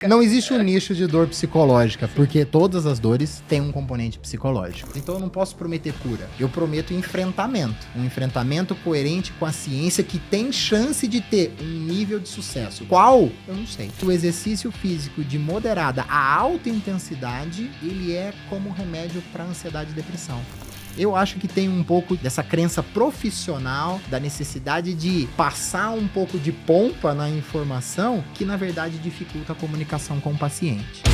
Não existe um nicho de dor psicológica, porque todas as dores têm um componente psicológico. Então eu não posso prometer cura. Eu prometo enfrentamento. Um enfrentamento coerente com a ciência que tem chance de ter um nível de sucesso. Qual? Eu não sei. O exercício físico de moderada a alta intensidade, ele é como remédio para ansiedade e depressão. Eu acho que tem um pouco dessa crença profissional, da necessidade de passar um pouco de pompa na informação, que na verdade dificulta a comunicação com o paciente.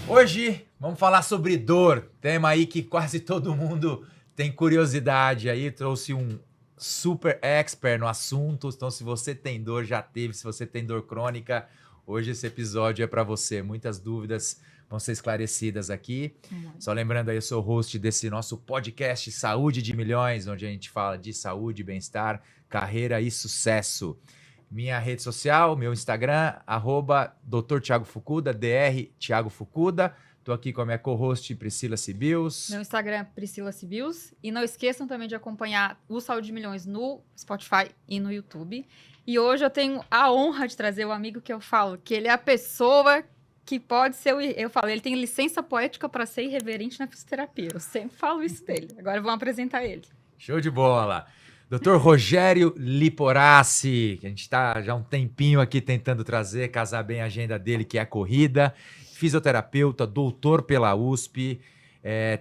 Hoje vamos falar sobre dor, tema aí que quase todo mundo tem curiosidade aí, trouxe um super expert no assunto, então se você tem dor, já teve, se você tem dor crônica, hoje esse episódio é para você. Muitas dúvidas vão ser esclarecidas aqui. Só lembrando aí, eu sou o host desse nosso podcast Saúde de Milhões, onde a gente fala de saúde, bem-estar, carreira e sucesso. Minha rede social, meu Instagram, @Dr. Thiago Fukuda, Dr. Thiago Fukuda. Tô aqui com a minha co-host Priscila Sibius. Meu Instagram é Priscila Sibius. E não esqueçam também de acompanhar o Saúde de Milhões no Spotify e no YouTube. E hoje eu tenho a honra de trazer o amigo que eu falo, que ele é a pessoa que pode ser... Eu falo, ele tem licença poética para ser irreverente na fisioterapia. Eu sempre falo isso dele. Agora vamos apresentar ele. Show de bola! Dr. Rogério Liporassi, que a gente está já há um tempinho aqui tentando trazer, casar bem a agenda dele, que é a corrida. Fisioterapeuta, doutor pela USP,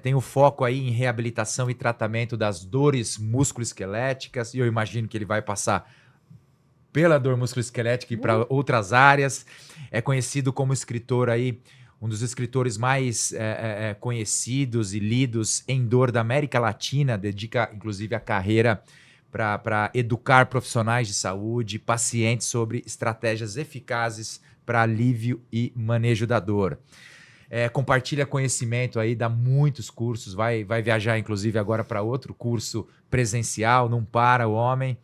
tem o foco aí em reabilitação e tratamento das dores musculoesqueléticas, e eu imagino que ele vai passar pela dor musculoesquelética e para outras áreas. É conhecido como escritor aí, um dos escritores mais conhecidos e lidos em dor da América Latina, dedica inclusive a carreira para educar profissionais de saúde, pacientes sobre estratégias eficazes para alívio e manejo da dor. Compartilha conhecimento aí, dá muitos cursos, vai viajar inclusive agora para outro curso presencial, não para o homem.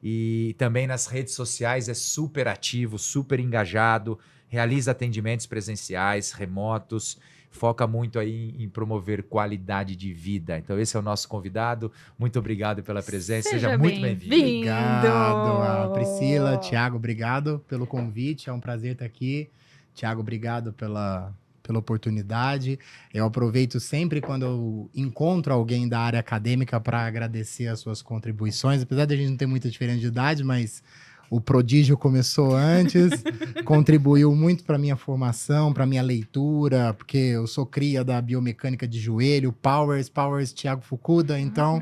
E também nas redes sociais é super ativo, super engajado, realiza atendimentos presenciais, remotos, foca muito aí em promover qualidade de vida. Então esse é o nosso convidado. Muito obrigado pela presença. Seja muito bem-vindo. Obrigado, Priscila, Thiago, obrigado pelo convite. É um prazer estar aqui. Thiago, obrigado pela oportunidade. Eu aproveito sempre quando eu encontro alguém da área acadêmica para agradecer as suas contribuições. Apesar de a gente não ter muita diferença de idade, mas o prodígio começou antes, contribuiu muito para minha formação, para minha leitura, porque eu sou cria da biomecânica de joelho, Powers, Thiago Fukuda, então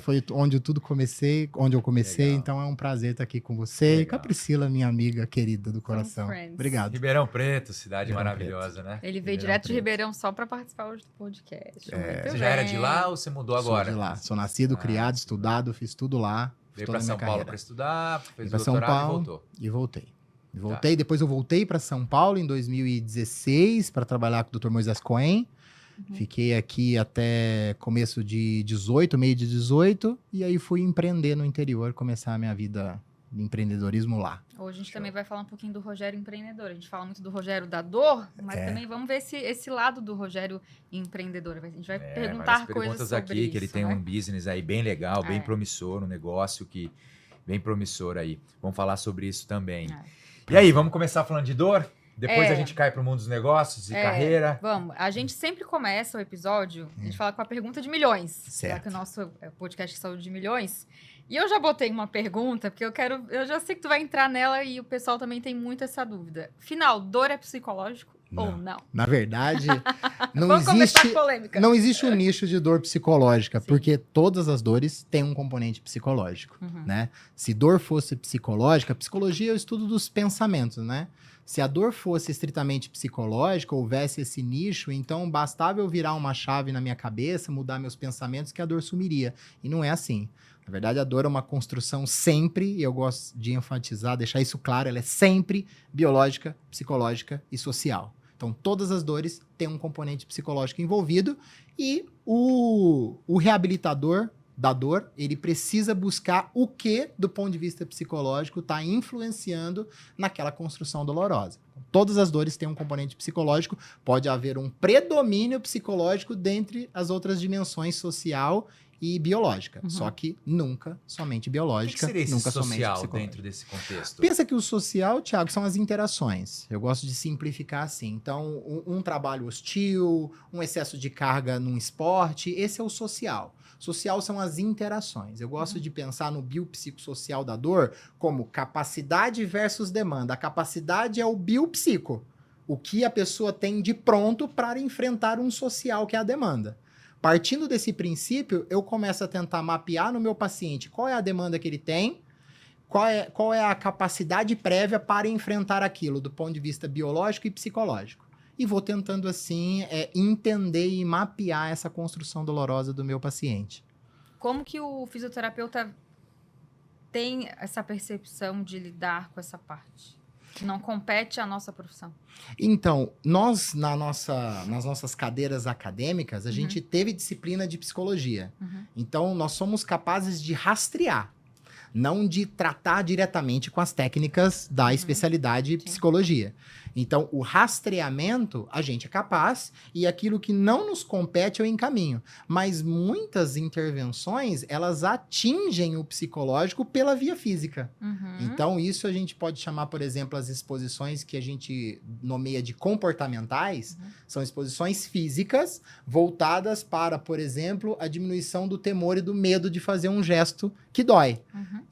foi onde eu comecei. Legal. Então é um prazer estar aqui com você. Legal. E com a Priscila, minha amiga querida do coração. Obrigado. Ribeirão Preto, cidade maravilhosa, né? Ele veio direto de Ribeirão só para participar hoje do podcast. Você já era de lá ou você mudou agora? Sou de lá, sou nascido, criado, estudado, fiz tudo lá. Veio para São Paulo para estudar, fez o doutorado São Paulo, e voltou. Voltei, depois eu voltei para São Paulo em 2016 para trabalhar com o Dr. Moisés Cohen. Fiquei aqui até começo de 18, meio de 18, e aí fui empreender no interior, começar a minha vida de empreendedorismo lá. Hoje a gente também vai falar um pouquinho do Rogério empreendedor. A gente fala muito do Rogério da dor, mas também vamos ver esse lado do Rogério empreendedor. A gente vai perguntar coisas sobre aqui, isso, que ele tem um business aí bem legal, bem promissor, um negócio que bem promissor aí. Vamos falar sobre isso também. E aí, vamos começar falando de dor? Depois a gente cai para o mundo dos negócios e carreira. Vamos. A gente sempre começa o episódio, a gente fala com a pergunta de milhões. Certo. Já que o nosso podcast é Saúde de Milhões. E eu já botei uma pergunta, porque eu já sei que tu vai entrar nela e o pessoal também tem muito essa dúvida. Afinal, dor é psicológico ou não? Na verdade, polêmica. Não existe um nicho de dor psicológica, porque todas as dores têm um componente psicológico, né? Se dor fosse psicológica, psicologia é o estudo dos pensamentos, né? Se a dor fosse estritamente psicológica, houvesse esse nicho, então bastava eu virar uma chave na minha cabeça, mudar meus pensamentos, que a dor sumiria. E não é assim. Na verdade, a dor é uma construção sempre, e eu gosto de enfatizar, deixar isso claro, ela é sempre biológica, psicológica e social. Então, todas as dores têm um componente psicológico envolvido, e o reabilitador da dor, ele precisa buscar o que, do ponto de vista psicológico, está influenciando naquela construção dolorosa. Todas as dores têm um componente psicológico, pode haver um predomínio psicológico dentre as outras dimensões social e biológica. Só que nunca somente O biológica, que seria esse nunca somente social psicológica. dentro desse contexto? Pensa que o social, Thiago, são as interações. Eu gosto de simplificar assim. Então, um trabalho hostil, um excesso de carga num esporte, esse é o social. Social são as interações. Eu gosto de pensar no biopsicossocial da dor como capacidade versus demanda. A capacidade é o biopsico, o que a pessoa tem de pronto para enfrentar um social que é a demanda. Partindo desse princípio, eu começo a tentar mapear no meu paciente qual é a demanda que ele tem, qual é a capacidade prévia para enfrentar aquilo, do ponto de vista biológico e psicológico. E vou tentando, assim, entender e mapear essa construção dolorosa do meu paciente. Como que o fisioterapeuta tem essa percepção de lidar com essa parte? Que não compete à nossa profissão. Então, nós, nas nossas cadeiras acadêmicas, a gente teve disciplina de psicologia. Então, nós somos capazes de rastrear, não de tratar diretamente com as técnicas da especialidade psicologia. Então, o rastreamento, a gente é capaz, e aquilo que não nos compete, eu encaminho. Mas muitas intervenções, elas atingem o psicológico pela via física. Então, isso a gente pode chamar, por exemplo, as exposições que a gente nomeia de comportamentais, são exposições físicas voltadas para, por exemplo, a diminuição do temor e do medo de fazer um gesto que dói.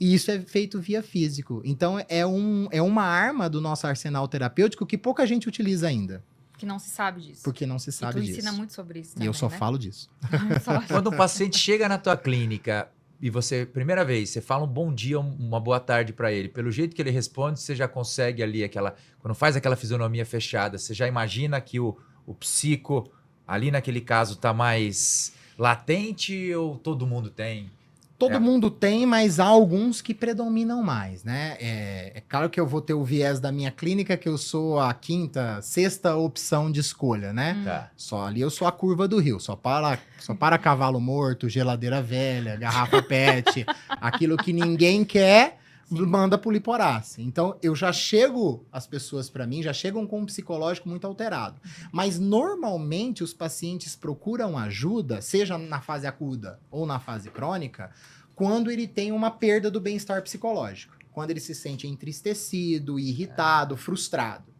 E isso é feito via físico. Então, é uma arma do nosso arsenal terapêutico que pouca gente utiliza ainda. Que não se sabe disso. Porque não se sabe disso. E tu ensina muito sobre isso E também, eu só né? falo disso. Quando um paciente chega na tua clínica e você, primeira vez, você fala um bom dia, uma boa tarde para ele. Pelo jeito que ele responde, você já consegue ali quando faz aquela fisionomia fechada, você já imagina que o psico, ali naquele caso, tá mais latente ou todo mundo tem? Todo mundo tem, mas há alguns que predominam mais, né? É claro que eu vou ter o viés da minha clínica, que eu sou a quinta, sexta opção de escolha, né? Tá. Só ali eu sou a curva do rio, só para cavalo morto, geladeira velha, garrafa PET, aquilo que ninguém quer, manda pro Liporace. Então, eu já chego, as pessoas para mim já chegam com um psicológico muito alterado. Mas, normalmente, os pacientes procuram ajuda, seja na fase aguda ou na fase crônica, quando ele tem uma perda do bem-estar psicológico. Quando ele se sente entristecido, irritado, frustrado.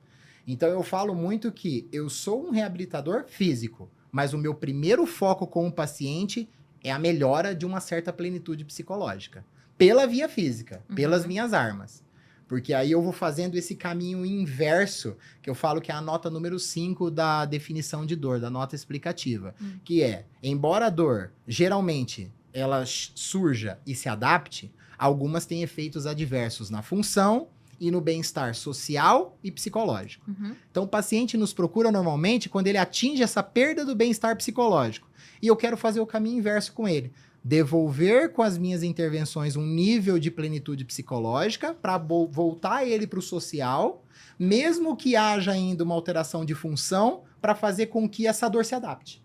Então, eu falo muito que eu sou um reabilitador físico, mas o meu primeiro foco com o paciente é a melhora de uma certa plenitude psicológica. Pela via física, pelas minhas armas. Porque aí eu vou fazendo esse caminho inverso, que eu falo que é a nota número 5 da definição de dor, da nota explicativa. Que é, embora a dor, geralmente, ela surja e se adapte, algumas têm efeitos adversos na função e no bem-estar social e psicológico. Então, o paciente nos procura normalmente quando ele atinge essa perda do bem-estar psicológico. E eu quero fazer o caminho inverso com ele. Devolver com as minhas intervenções um nível de plenitude psicológica para voltar ele para o social, mesmo que haja ainda uma alteração de função, para fazer com que essa dor se adapte.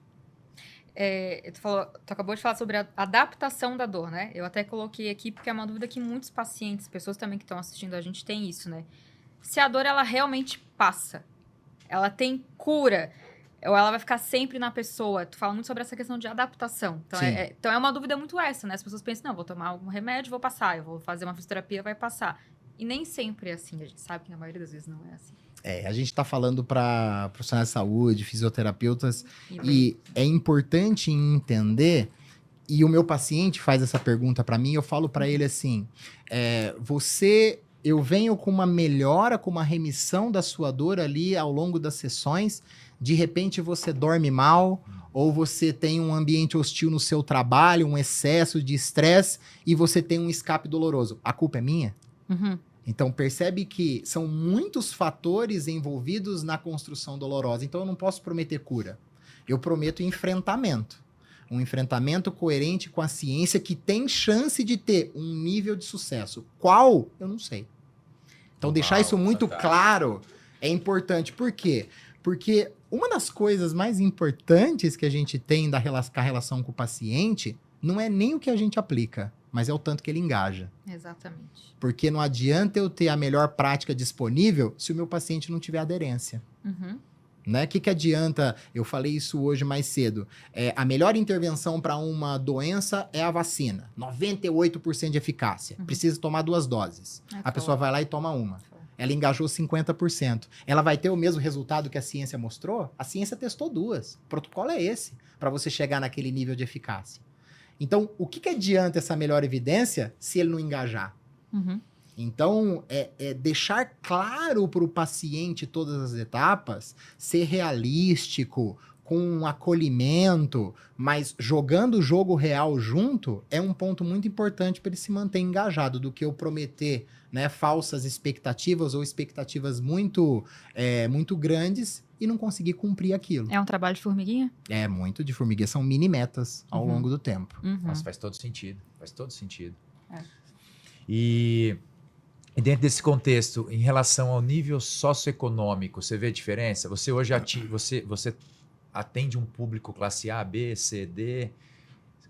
Tu acabou de falar sobre a adaptação da dor, né? Eu até coloquei aqui porque é uma dúvida que muitos pacientes, pessoas também que estão assistindo a gente, têm isso, né? Se a dor, ela realmente passa, ela tem cura, ou ela vai ficar sempre na pessoa. Tu fala muito sobre essa questão de adaptação. Então, então é uma dúvida muito essa, né? As pessoas pensam, não, vou tomar algum remédio, vou passar. Eu vou fazer uma fisioterapia, vai passar. E nem sempre é assim. A gente sabe que na maioria das vezes não é assim. A gente está falando para profissionais de saúde, fisioterapeutas, e é importante entender, e o meu paciente faz essa pergunta para mim, eu falo para ele assim, eu venho com uma melhora, com uma remissão da sua dor ali ao longo das sessões, de repente você dorme mal, ou você tem um ambiente hostil no seu trabalho, um excesso de estresse, e você tem um escape doloroso. A culpa é minha? Então, percebe que são muitos fatores envolvidos na construção dolorosa. Então, eu não posso prometer cura. Eu prometo enfrentamento. Um enfrentamento coerente com a ciência que tem chance de ter um nível de sucesso. Qual? Eu não sei. Então, deixar isso muito claro é importante. Por quê? Porque uma das coisas mais importantes que a gente tem com a relação com o paciente não é nem o que a gente aplica, mas é o tanto que ele engaja. Exatamente. Porque não adianta eu ter a melhor prática disponível se o meu paciente não tiver aderência. Uhum. Né? Que adianta, eu falei isso hoje mais cedo, a melhor intervenção para uma doença é a vacina, 98% de eficácia, precisa tomar 2 doses. A pessoa vai lá e toma uma. Ela engajou 50%. Ela vai ter o mesmo resultado que a ciência mostrou? A ciência testou 2. O protocolo é esse, para você chegar naquele nível de eficácia. Então, o que adianta essa melhor evidência se ele não engajar? Uhum. Então, deixar claro para o paciente todas as etapas, ser realístico, com um acolhimento, mas jogando o jogo real junto, é um ponto muito importante para ele se manter engajado, do que eu prometer, né, falsas expectativas ou expectativas muito grandes e não conseguir cumprir aquilo. É um trabalho de formiguinha? É muito de formiguinha, são mini metas ao longo do tempo. Uhum. Nossa, faz todo sentido. Faz todo sentido. É. E dentro desse contexto, em relação ao nível socioeconômico, você vê a diferença? Você hoje você atende um público classe A, B, C, D?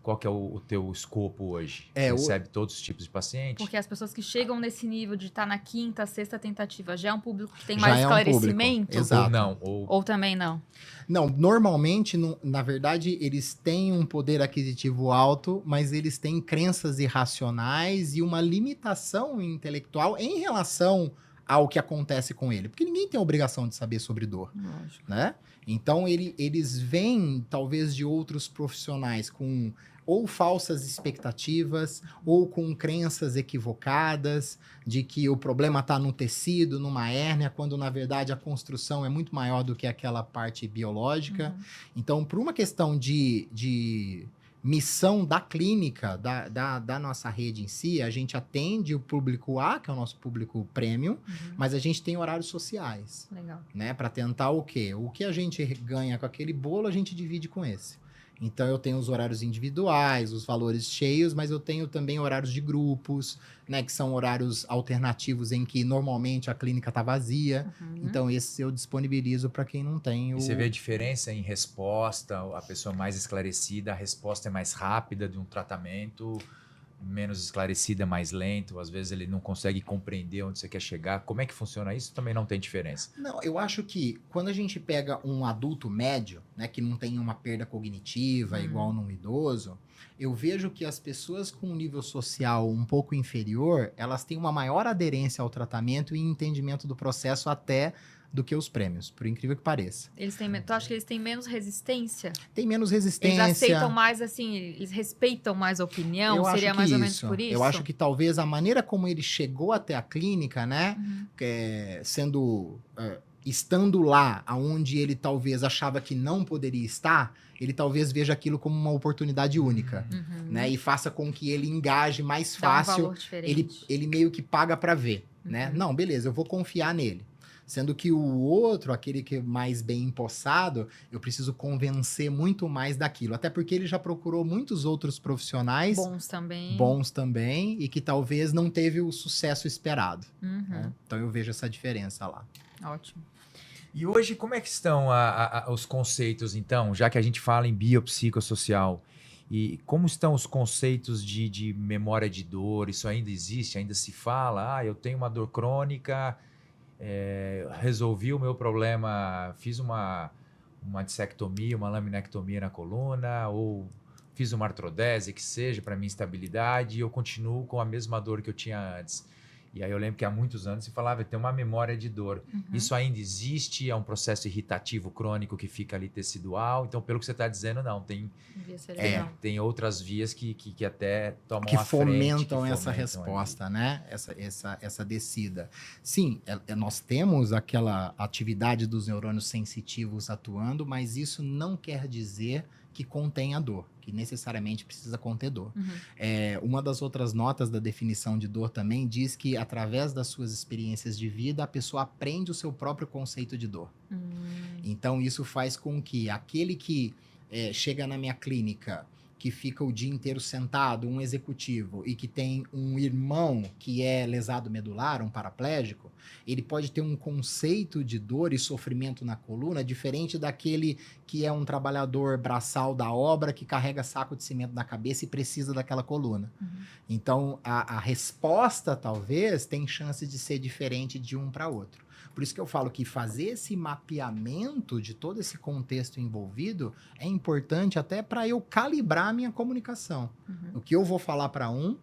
Qual que é o teu escopo hoje? Você recebe todos os tipos de pacientes? Porque as pessoas que chegam nesse nível de estar na 5ª, 6ª tentativa, já é um público que tem Já mais é um esclarecimento? público, exato. Ou não? Ou também não? Não, normalmente, na verdade, eles têm um poder aquisitivo alto, mas eles têm crenças irracionais e uma limitação intelectual em relação ao que acontece com ele. Porque ninguém tem a obrigação de saber sobre dor, Lógico. né? Então, eles vêm, talvez, de outros profissionais com ou falsas expectativas, ou com crenças equivocadas de que o problema está no tecido, numa hérnia, quando na verdade a construção é muito maior do que aquela parte biológica. Uhum. Então, por uma questão de missão da clínica, da nossa rede em si, a gente atende o público A, que é o nosso público premium, mas a gente tem horários sociais, Legal. né? Para tentar o quê? O que a gente ganha com aquele bolo, a gente divide com esse. Então, eu tenho os horários individuais, os valores cheios, mas eu tenho também horários de grupos, né? Que são horários alternativos em que normalmente a clínica está vazia. Uhum. Então, esses eu disponibilizo para quem não tem o... E você vê a diferença em resposta, a pessoa mais esclarecida, a resposta é mais rápida de um tratamento, menos esclarecida, mais lento, às vezes ele não consegue compreender onde você quer chegar. Como é que funciona isso? Também não tem diferença. Não, eu acho que quando a gente pega um adulto médio, né, que não tem uma perda cognitiva igual num idoso, eu vejo que as pessoas com um nível social um pouco inferior, elas têm uma maior aderência ao tratamento e entendimento do processo até do que os prêmios, por incrível que pareça. Tu acha que eles têm menos resistência? Tem menos resistência. Eles aceitam mais, assim, eles respeitam mais a opinião? Eu Seria acho mais que ou menos isso. por isso? Eu acho que talvez a maneira como ele chegou até a clínica, né, estando lá, onde ele talvez achava que não poderia estar, ele talvez veja aquilo como uma oportunidade única, né, e faça com que ele engaje mais Dá um fácil. valor diferente. Ele meio que paga para ver, né? Não, beleza, eu vou confiar nele. Sendo que o outro, aquele que é mais bem empossado, eu preciso convencer muito mais daquilo. Até porque ele já procurou muitos outros profissionais bons também e que talvez não teve o sucesso esperado. Né? Então eu vejo essa diferença lá. Ótimo. E hoje, como é que estão os conceitos, então, já que a gente fala em biopsicossocial? E como estão os conceitos de memória de dor? Isso ainda existe? Ainda se fala? Eu tenho uma dor crônica... resolvi o meu problema, fiz uma dissectomia, uma laminectomia na coluna, ou fiz uma artrodese, que seja, para minha estabilidade, e eu continuo com a mesma dor que eu tinha antes. E aí eu lembro que há muitos anos se falava, tem uma memória de dor. Isso ainda existe? É um processo irritativo crônico que fica ali tecidual? Então, pelo que você está dizendo, não. Tem outras vias que até tomam que a frente. Fomentam essa resposta, né? Essa descida. Sim, nós temos aquela atividade dos neurônios sensitivos atuando, mas isso não quer dizer que contém a dor, que necessariamente precisa conter dor. Uma das outras notas da definição de dor também diz que, através das suas experiências de vida, a pessoa aprende o seu próprio conceito de dor. Então, isso faz com que aquele que chega na minha clínica, que fica o dia inteiro sentado, um executivo, e que tem um irmão que é lesado medular, um paraplégico, ele pode ter um conceito de dor e sofrimento na coluna diferente daquele que é um trabalhador braçal da obra que carrega saco de cimento na cabeça e precisa daquela coluna. Então, a resposta, talvez, tem chance de ser diferente de um para outro. Por isso que eu falo que fazer esse mapeamento de todo esse contexto envolvido é importante até para eu calibrar a minha comunicação. O que eu vou falar para um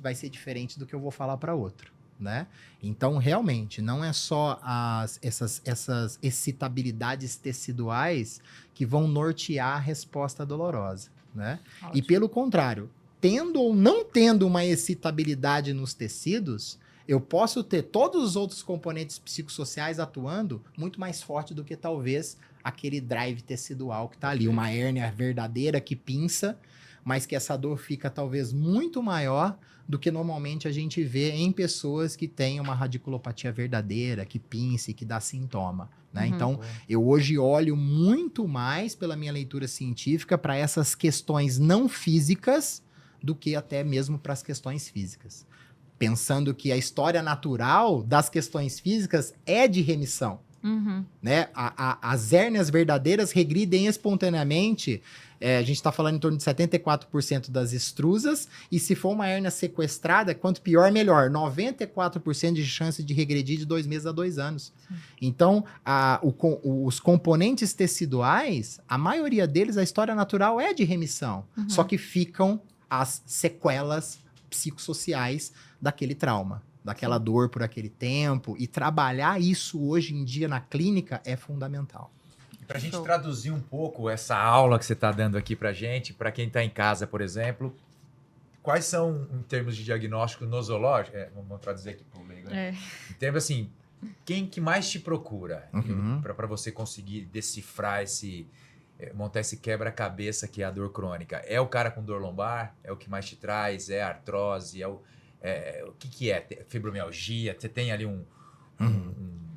vai ser diferente do que eu vou falar para outro, né? Então, realmente, não é só essas excitabilidades teciduais que vão nortear a resposta dolorosa, né? Ótimo. E pelo contrário, tendo ou não tendo uma excitabilidade nos tecidos, eu posso ter todos os outros componentes psicossociais atuando muito mais forte do que talvez aquele drive tecidual que está ali. Uma hérnia verdadeira que pinça, mas que essa dor fica talvez muito maior do que normalmente a gente vê em pessoas que têm uma radiculopatia verdadeira, que pince, que dá sintoma, né? Então, eu hoje olho muito mais pela minha leitura científica para essas questões não físicas do que até mesmo para as questões físicas. Pensando que a história natural das questões físicas é de remissão, né? As hérnias verdadeiras regridem espontaneamente. A gente está falando em torno de 74% das extrusas, e se for uma hérnia sequestrada, quanto pior, melhor. 94% de chance de regredir de 2 meses a 2 anos. Então, os componentes teciduais, a maioria deles, a história natural é de remissão. Só que ficam as sequelas psicossociais daquele trauma, daquela dor por aquele tempo, e trabalhar isso hoje em dia na clínica é fundamental. Para a gente traduzir um pouco essa aula que você está dando aqui para gente, para quem está em casa, por exemplo, quais são, em termos de diagnóstico nosológico, vamos traduzir aqui para o leigo, né? Em termos assim, quem que mais te procura para você conseguir decifrar montar esse quebra-cabeça que é a dor crônica? É o cara com dor lombar? É o que mais te traz? É a artrose? O que é? Fibromialgia? Você tem ali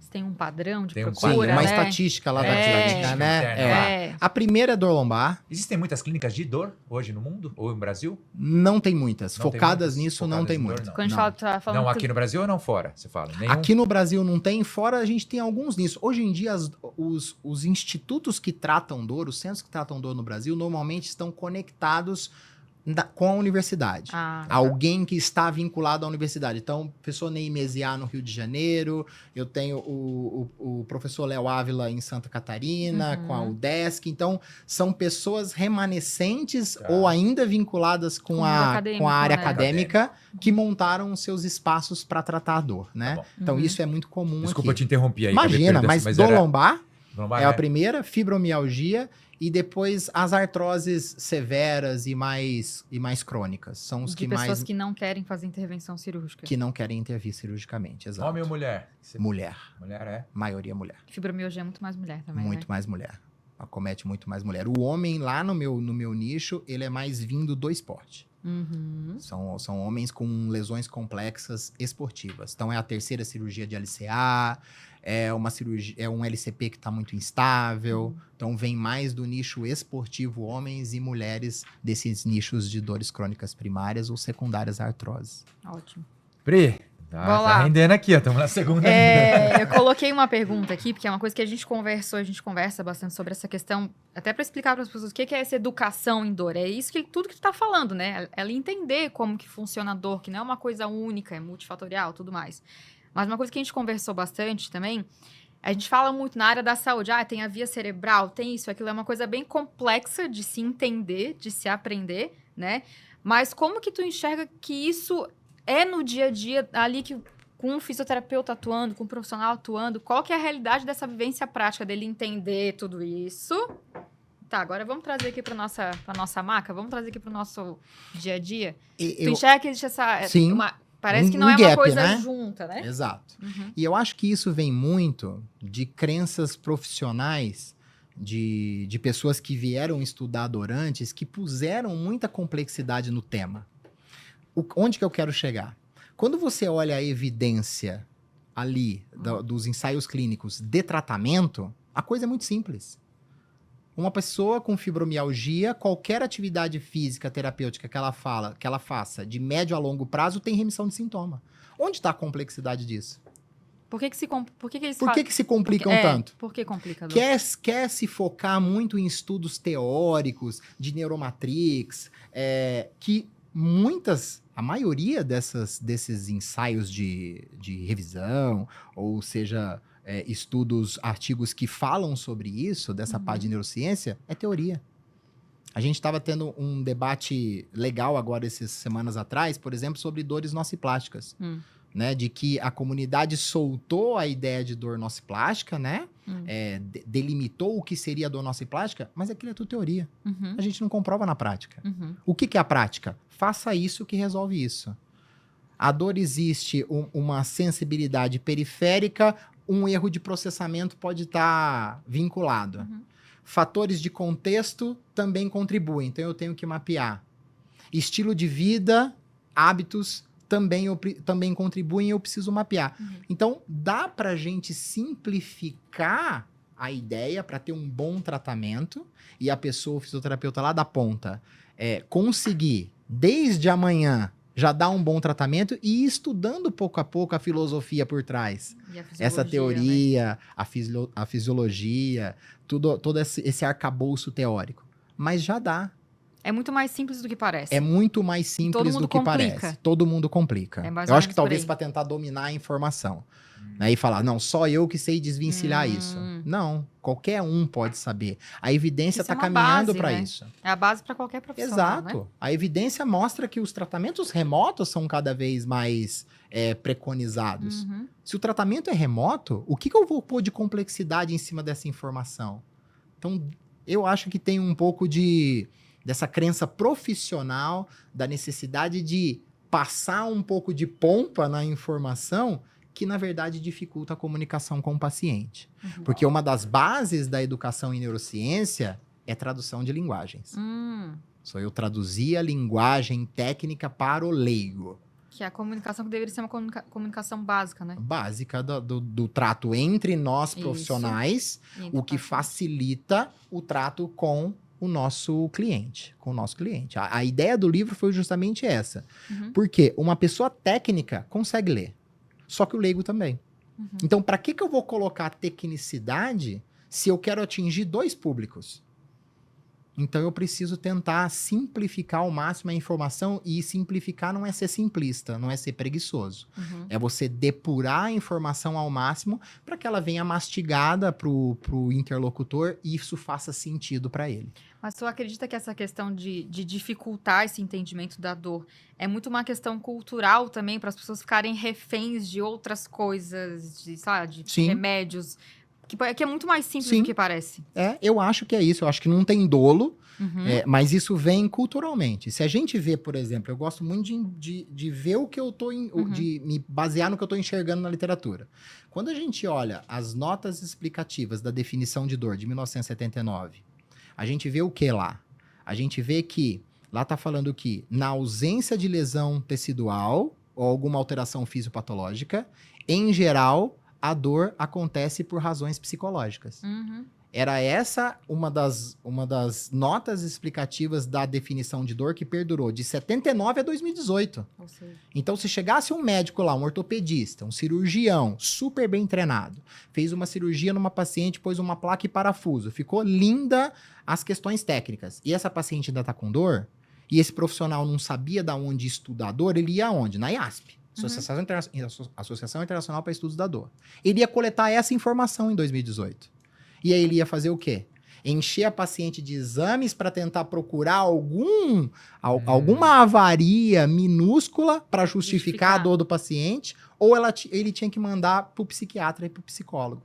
Você tem um padrão de Tem um procura, uma né? estatística lá da clínica, né? A primeira é dor lombar. Existem muitas clínicas de dor hoje no mundo? Ou no Brasil? Não tem muitas. Não tem Focadas muitas? nisso, Focadas não tem em dor, muitas. não. Quando a gente tá falando Não, aqui no Brasil ou não fora? Você fala? Nenhum? Aqui no Brasil não tem, fora a gente tem alguns nisso. Hoje em dia, os institutos que tratam dor, os centros que tratam dor no Brasil, normalmente estão conectados com a universidade. Alguém que está vinculado à universidade. Então, professor Ney Mesiá no Rio de Janeiro, eu tenho o professor Léo Ávila em Santa Catarina, com a UDESC. Então, são pessoas remanescentes ou ainda vinculadas com a área acadêmica que montaram seus espaços para tratar a dor, né? Então, isso é muito comum. Desculpa, eu te interrompi aí. Imagina, mas dor lombar é a né? primeira, fibromialgia, e depois as artroses severas e mais crônicas. São os de que pessoas que não querem fazer intervenção cirúrgica. Que não querem intervir cirurgicamente, exato. Homem ou mulher? Mulher. Mulher, é? Maioria mulher. Fibromialgia é muito mais mulher também, Muito mais mulher. Acomete muito mais mulher. O homem lá no meu nicho, ele é mais vindo do esporte. São homens com lesões complexas esportivas. Então, é a terceira cirurgia de LCA, é um LCP que está muito instável. Então, vem mais do nicho esportivo, homens e mulheres desses nichos de dores crônicas primárias ou secundárias à artrose. Ótimo. Pri, tá rendendo aqui, estamos na segunda ainda. Eu coloquei uma pergunta aqui, porque é uma coisa que a gente conversa bastante sobre essa questão, até para explicar para as pessoas o que é essa educação em dor. É isso que tudo que tu tá falando, né? Ela entender como que funciona a dor, que não é uma coisa única, é multifatorial, tudo mais. Mas uma coisa que a gente conversou bastante também, a gente fala muito na área da saúde, tem a via cerebral, tem isso, aquilo, é uma coisa bem complexa de se entender, de se aprender, né? Mas como que tu enxerga que isso é no dia a dia, ali que, com um fisioterapeuta atuando, com um profissional atuando, qual que é a realidade dessa vivência prática, dele entender tudo isso? Tá, agora vamos trazer aqui para nossa maca, vamos trazer aqui para o nosso dia a dia. Tu enxerga que existe essa... Sim. Parece que não é uma coisa junta, né? Exato. E eu acho que isso vem muito de crenças profissionais de pessoas que vieram estudar dor antes, que puseram muita complexidade no tema. Onde que eu quero chegar? Quando você olha a evidência ali dos ensaios clínicos de tratamento, a coisa é muito simples. Uma pessoa com fibromialgia, qualquer atividade física terapêutica que ela faça de médio a longo prazo tem remissão de sintoma. Onde está a complexidade disso? Por que eles Por que se complicam Porque- tanto? Por que complica? Dor? Quer se focar muito em estudos teóricos de neuromatrix, que a maioria desses ensaios de revisão, ou seja, estudos, artigos que falam sobre isso, dessa parte de neurociência, é teoria. A gente estava tendo um debate legal agora, essas semanas atrás, por exemplo, sobre dores nociplásticas. Né, de que a comunidade soltou a ideia de dor nociplástica, né? Delimitou o que seria dor nociplástica, mas aquilo é tudo teoria. A gente não comprova na prática. O que é a prática? Faça isso que resolve isso. A dor existe uma sensibilidade periférica, um erro de processamento pode estar vinculado. Fatores de contexto também contribuem, então eu tenho que mapear. Estilo de vida, hábitos também contribuem e eu preciso mapear. Então, dá pra gente simplificar a ideia para ter um bom tratamento e a pessoa, o fisioterapeuta lá da ponta, conseguir, desde amanhã, já dar um bom tratamento e ir estudando pouco a pouco a filosofia por trás. Essa teoria, né? a fisiologia, todo esse arcabouço teórico. Mas já dá. É muito mais simples do que parece. É muito mais simples do que parece. Todo mundo complica. Eu acho que talvez para tentar dominar a informação. Né, e falar, não, só eu que sei desvencilhar isso. Não, qualquer um pode saber. A evidência está caminhando para isso. É a base para qualquer profissional. Exato. Né? A evidência mostra que os tratamentos remotos são cada vez mais preconizados. Se o tratamento é remoto, o que eu vou pôr de complexidade em cima dessa informação? Então, eu acho que tem um pouco dessa crença profissional, da necessidade de passar um pouco de pompa na informação, que na verdade dificulta a comunicação com o paciente. Porque uma das bases da educação em neurociência é tradução de linguagens. Só eu traduzir a linguagem técnica para o leigo. Que é a comunicação que deveria ser uma comunicação básica, né? Básica do trato entre nós profissionais, o que facilita o trato com o nosso cliente, A ideia do livro foi justamente essa. Porque uma pessoa técnica consegue ler, só que o leigo também. Então, para que eu vou colocar tecnicidade se eu quero atingir dois públicos? Então, eu preciso tentar simplificar ao máximo a informação, e simplificar não é ser simplista, não é ser preguiçoso. É você depurar a informação ao máximo para que ela venha mastigada pro interlocutor e isso faça sentido para ele. Mas tu acredita que essa questão de dificultar esse entendimento da dor é muito uma questão cultural também, para as pessoas ficarem reféns de outras coisas, de remédios, que é muito mais simples do que parece? Eu acho que é isso. Eu acho que não tem dolo, mas isso vem culturalmente. Se a gente vê, por exemplo, eu gosto muito de ver o que eu tô de me basear no que eu estou enxergando na literatura. Quando a gente olha as notas explicativas da definição de dor de 1979, a gente vê o que lá? A gente vê que lá está falando que na ausência de lesão tecidual ou alguma alteração fisiopatológica, em geral, a dor acontece por razões psicológicas. Era essa uma das notas explicativas da definição de dor que perdurou de 79 a 2018. Então, se chegasse um médico lá, um ortopedista, um cirurgião super bem treinado, fez uma cirurgia numa paciente, pôs uma placa e parafuso, ficou linda as questões técnicas, e essa paciente ainda está com dor, e esse profissional não sabia da onde estudar a dor, ele ia aonde? Na IASP. Associação Internacional para Estudos da Dor. Ele ia coletar essa informação em 2018. E aí ele ia fazer o quê? Encher a paciente de exames para tentar procurar alguma avaria minúscula para justificar a dor do paciente, ou ele tinha que mandar para o psiquiatra e para o psicólogo.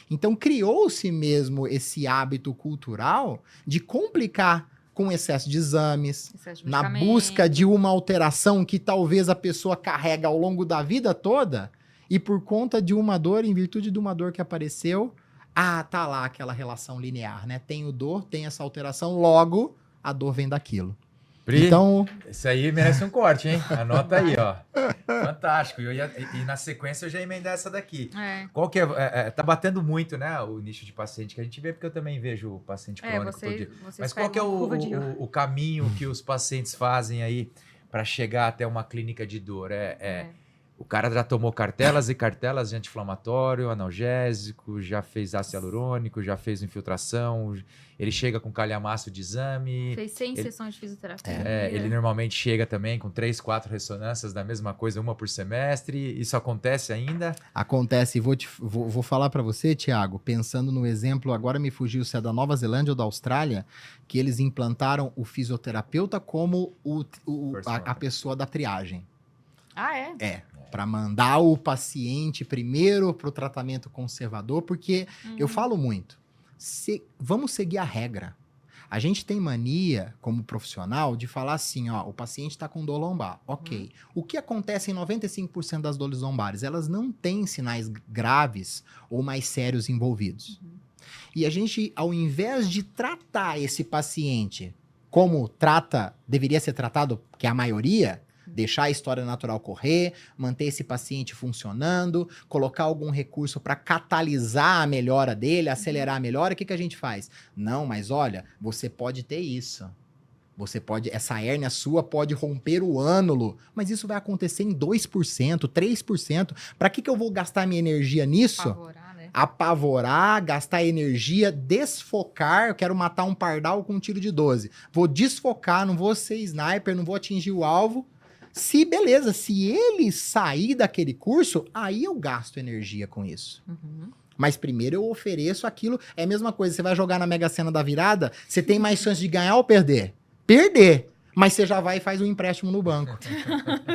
Então criou-se mesmo esse hábito cultural de complicar com excesso de exames, na busca de uma alteração que talvez a pessoa carrega ao longo da vida toda, e por conta de uma dor, em virtude de uma dor que apareceu, tá lá aquela relação linear, né? Tenho dor, tem essa alteração, logo a dor vem daquilo. Pri, Então, isso aí merece um corte, hein? Anota aí, ó. Fantástico. E na sequência eu já emendar essa daqui. Qual que tá batendo muito, né, o nicho de paciente que a gente vê, porque eu também vejo o paciente crônico todo dia. Mas qual que é o caminho que os pacientes fazem aí para chegar até uma clínica de dor? O cara já tomou cartelas e cartelas de anti-inflamatório, analgésico, já fez ácido hialurônico, já fez infiltração, ele chega com calhamaço de exame. Fez 100 sessões de fisioterapia. Ele normalmente chega também com 3, 4 ressonâncias da mesma coisa, uma por semestre. Isso acontece ainda? acontece, e vou falar para você, Thiago, pensando no exemplo, agora me fugiu se é da Nova Zelândia ou da Austrália, que eles implantaram o fisioterapeuta como a pessoa da triagem. Ah, é? Para mandar o paciente primeiro para o tratamento conservador, porque eu falo muito, vamos seguir a regra. A gente tem mania, como profissional, de falar assim, ó, o paciente está com dor lombar. Ok. O que acontece em 95% das dores lombares? Elas não têm sinais graves ou mais sérios envolvidos. E a gente, ao invés de tratar esse paciente como deveria ser tratado, que é a maioria, deixar a história natural correr, manter esse paciente funcionando, colocar algum recurso para catalisar a melhora dele, acelerar a melhora, o que a gente faz? Não, mas olha, você pode ter isso. Essa hérnia sua pode romper o ânulo, mas isso vai acontecer em 2%, 3%. Para que eu vou gastar minha energia nisso? Apavorar, né? Apavorar, gastar energia, desfocar. Eu quero matar um pardal com um tiro de 12. Vou desfocar, não vou ser sniper, não vou atingir o alvo. Se ele sair daquele curso, aí eu gasto energia com isso. Mas primeiro eu ofereço aquilo. É a mesma coisa, você vai jogar na Mega Sena da virada, você tem mais chance de ganhar ou perder? Perder. Mas você já vai e faz um empréstimo no banco.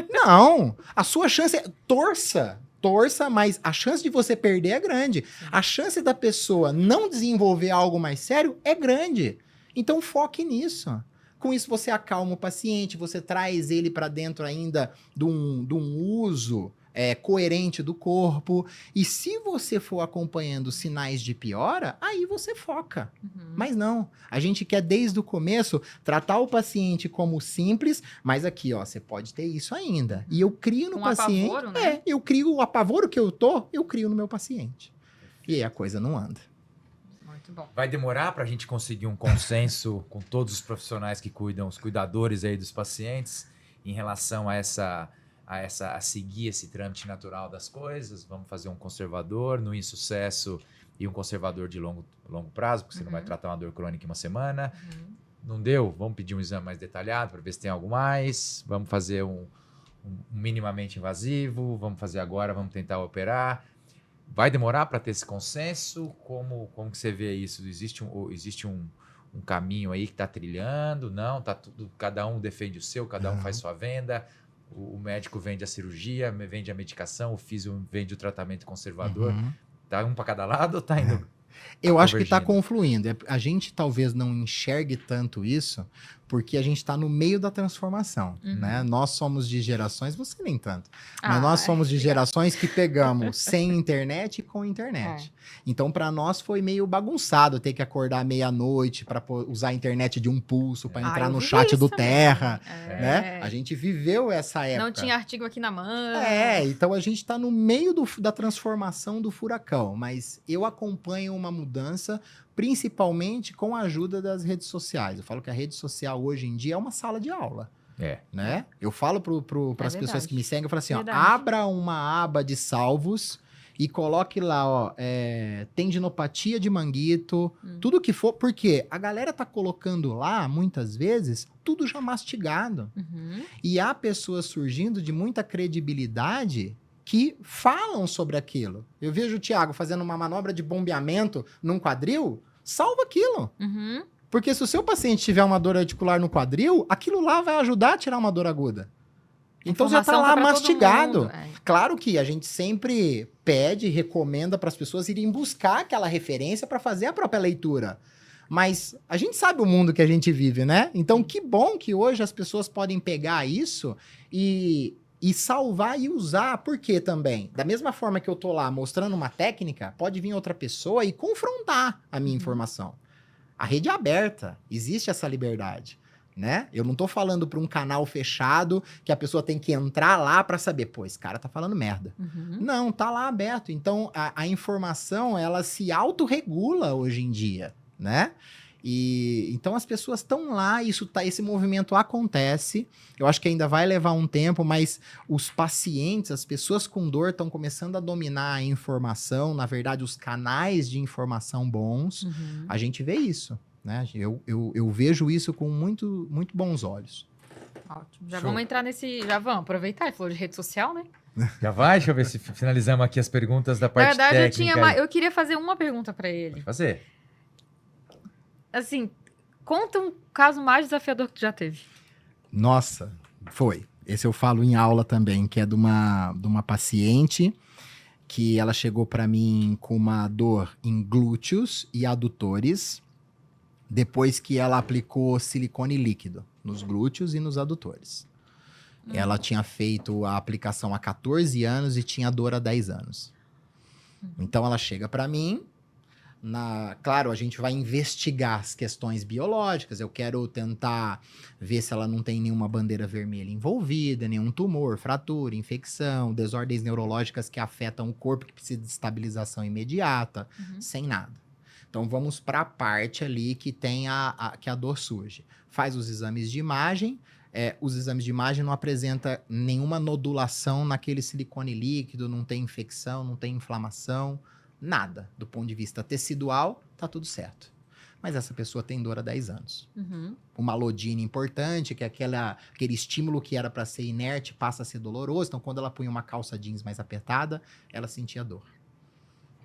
Não, a sua chance é... Torça, mas a chance de você perder é grande. A chance da pessoa não desenvolver algo mais sério é grande. Então foque nisso. Com isso, você acalma o paciente, você traz ele para dentro ainda de um uso coerente do corpo. E se você for acompanhando sinais de piora, aí você foca. Mas não, a gente quer desde o começo tratar o paciente como simples, mas aqui, ó, você pode ter isso ainda. E eu crio no paciente... apavoro, né? eu crio o apavoro que eu crio no meu paciente. E aí a coisa não anda. Bom. Vai demorar para a gente conseguir um consenso com todos os profissionais que cuidam, os cuidadores aí dos pacientes, em relação a seguir esse trâmite natural das coisas? Vamos fazer um conservador no insucesso e um conservador de longo prazo, porque você não vai tratar uma dor crônica em uma semana. Não deu? Vamos pedir um exame mais detalhado para ver se tem algo mais. Vamos fazer um minimamente invasivo. Vamos fazer agora, vamos tentar operar. Vai demorar para ter esse consenso? Como que você vê isso? Existe um caminho aí que está trilhando? Não, tá tudo, cada um defende o seu, cada um faz sua venda. O médico vende a cirurgia, vende a medicação, o físio vende o tratamento conservador. Tá um para cada lado ou tá indo? Eu acho que está confluindo. A gente talvez não enxergue tanto isso, porque a gente está no meio da transformação, né? Nós somos de gerações, você nem tanto, mas nós somos de gerações que pegamos sem internet e com internet. Então, para nós foi meio bagunçado ter que acordar meia-noite para usar a internet de um pulso, para entrar no chat do Terra, né? A gente viveu essa época. Não tinha artigo aqui na mão. Então a gente está no meio da transformação do furacão, mas eu acompanho uma mudança, principalmente com a ajuda das redes sociais. Eu falo que a rede social hoje em dia é uma sala de aula. Né? Eu falo para as pessoas que me seguem, eu falo assim, ó, abra uma aba de salvos e coloque lá, ó, tendinopatia de manguito, tudo que for, porque a galera tá colocando lá, muitas vezes, tudo já mastigado. E há pessoas surgindo de muita credibilidade que falam sobre aquilo. Eu vejo o Thiago fazendo uma manobra de bombeamento num quadril, salva aquilo. Porque se o seu paciente tiver uma dor articular no quadril, aquilo lá vai ajudar a tirar uma dor aguda. Então já tá lá mastigado. Claro que a gente sempre pede, recomenda para as pessoas irem buscar aquela referência para fazer a própria leitura. Mas a gente sabe o mundo que a gente vive, né? Então que bom que hoje as pessoas podem pegar isso e salvar e usar. Por quê também? Da mesma forma que eu tô lá mostrando uma técnica, pode vir outra pessoa e confrontar a minha informação. A rede é aberta, existe essa liberdade. né? Eu não tô falando para um canal fechado que a pessoa tem que entrar lá para saber, pô, esse cara tá falando merda. Uhum. Não, tá lá aberto. Então, a informação, ela se autorregula hoje em dia, né? E então as pessoas estão lá, esse movimento acontece. Eu acho que ainda vai levar um tempo, mas os pacientes, as pessoas com dor estão começando a dominar a informação, na verdade, os canais de informação bons. Uhum. A gente vê isso, né? Eu vejo isso com muito, muito bons olhos. Ótimo. Já Show. vamos entrar nesse. Já vamos aproveitar. Ele falou de rede social, né? Já vai? Deixa eu ver se finalizamos aqui as perguntas da Na parte verdade, técnica. eu queria fazer uma pergunta pra ele. Pode fazer. Assim, conta um caso mais desafiador que tu já teve. Nossa, foi. Esse eu falo em aula também, que é de uma paciente que ela chegou para mim com uma dor em glúteos e adutores, depois que ela aplicou silicone líquido nos glúteos e nos adutores. Ela tinha feito a aplicação há 14 anos e tinha dor há 10 anos. Então ela chega para mim, claro, a gente vai investigar as questões biológicas, eu quero tentar ver se ela não tem nenhuma bandeira vermelha envolvida, nenhum tumor, fratura, infecção, desordens neurológicas que afetam o corpo, que precisa de estabilização imediata, sem nada. Então vamos para a parte ali que tem que a dor surge. Faz os exames de imagem, os exames de imagem não apresentam nenhuma nodulação naquele silicone líquido, não tem infecção, não tem inflamação, nada. Do ponto de vista tecidual, tá tudo certo. Mas essa pessoa tem dor há 10 anos. Uhum. Uma lodínia importante, que é aquele estímulo que era para ser inerte passa a ser doloroso. Então, quando ela punha uma calça jeans mais apertada, ela sentia dor.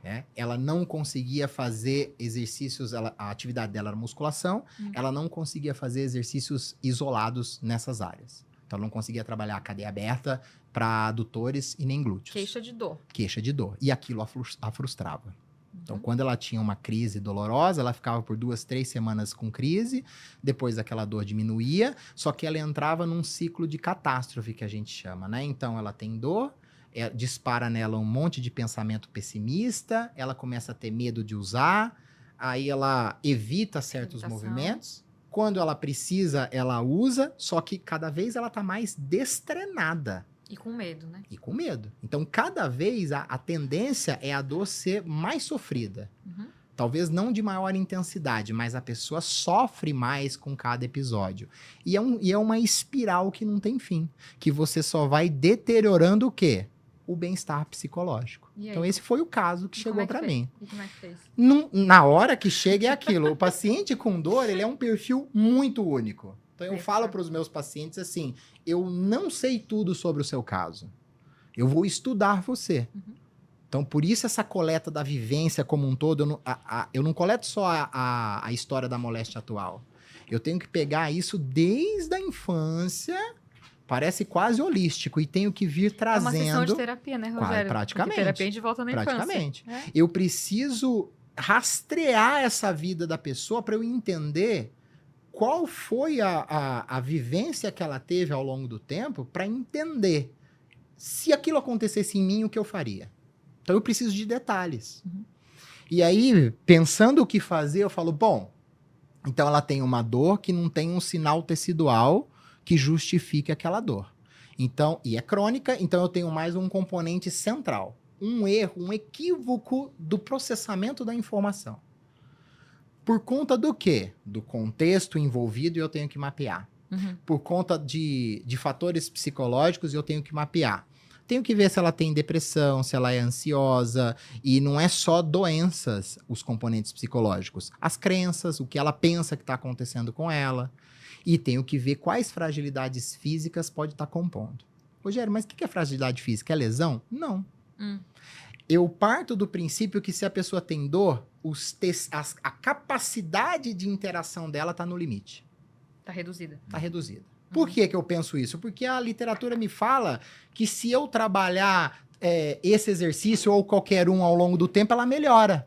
Né? Ela não conseguia fazer exercícios, a atividade dela era musculação, ela não conseguia fazer exercícios isolados nessas áreas. Então, ela não conseguia trabalhar a cadeia aberta para adutores e nem glúteos. Queixa de dor. Queixa de dor. E aquilo a frustrava. Então, quando ela tinha uma crise dolorosa, ela ficava por 2, 3 semanas com crise, depois aquela dor diminuía, só que ela entrava num ciclo de catástrofe, que a gente chama, né? Então, ela tem dor, dispara nela um monte de pensamento pessimista, ela começa a ter medo de usar, aí ela evita certos movimentos. Quando ela precisa, ela usa, só que cada vez ela tá mais destrenada. E com medo, né? E com medo. Então, cada vez a tendência é a dor ser mais sofrida. Talvez não de maior intensidade, mas a pessoa sofre mais com cada episódio. E é uma espiral que não tem fim. Que você só vai deteriorando o quê? O bem-estar psicológico. Então, esse foi o caso que chegou para mim. E como é que fez? Na hora que chega é aquilo. O paciente com dor, ele é um perfil muito único. Então, eu falo para os meus pacientes assim, eu não sei tudo sobre o seu caso. Eu vou estudar você. Então, por isso essa coleta da vivência como um todo, eu não coleto só a história da moléstia atual. Eu tenho que pegar isso desde a infância, parece quase holístico, e tenho que vir trazendo... É uma sessão de terapia, né, Rogério? Praticamente. Porque terapia a gente volta na praticamente. infância. Eu preciso rastrear essa vida da pessoa para eu entender qual foi a vivência que ela teve ao longo do tempo, para entender se aquilo acontecesse em mim, o que eu faria. Então, eu preciso de detalhes. E aí, pensando o que fazer, eu falo, bom, então ela tem uma dor que não tem um sinal tecidual que justifique aquela dor. Então, e é crônica, então eu tenho mais um componente central. Um erro, um equívoco do processamento da informação. Por conta do quê? Do contexto envolvido, eu tenho que mapear. Por conta de fatores psicológicos, eu tenho que mapear. Tenho que ver se ela tem depressão, se ela é ansiosa. E não é só doenças, os componentes psicológicos. As crenças, o que ela pensa que está acontecendo com ela. E tenho que ver quais fragilidades físicas pode estar compondo. Rogério, mas o que é fragilidade física? É lesão? Não. Eu parto do princípio que se a pessoa tem dor, a capacidade de interação dela está no limite. Está reduzida. Está reduzida. Por que eu penso isso? Porque a literatura me fala que se eu trabalhar esse exercício ou qualquer um ao longo do tempo, ela melhora.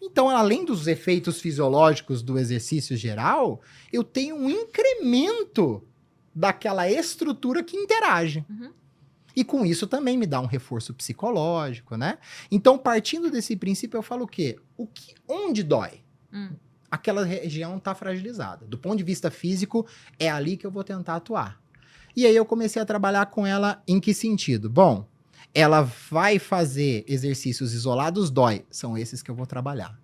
Então, além dos efeitos fisiológicos do exercício geral, eu tenho um incremento daquela estrutura que interage. E com isso também me dá um reforço psicológico, né? Então, partindo desse princípio, eu falo o quê? Onde dói? aquela região está fragilizada. Do ponto de vista físico, é ali que eu vou tentar atuar. E aí eu comecei a trabalhar com ela em que sentido? Bom, ela vai fazer exercícios isolados, dói. São esses que eu vou trabalhar.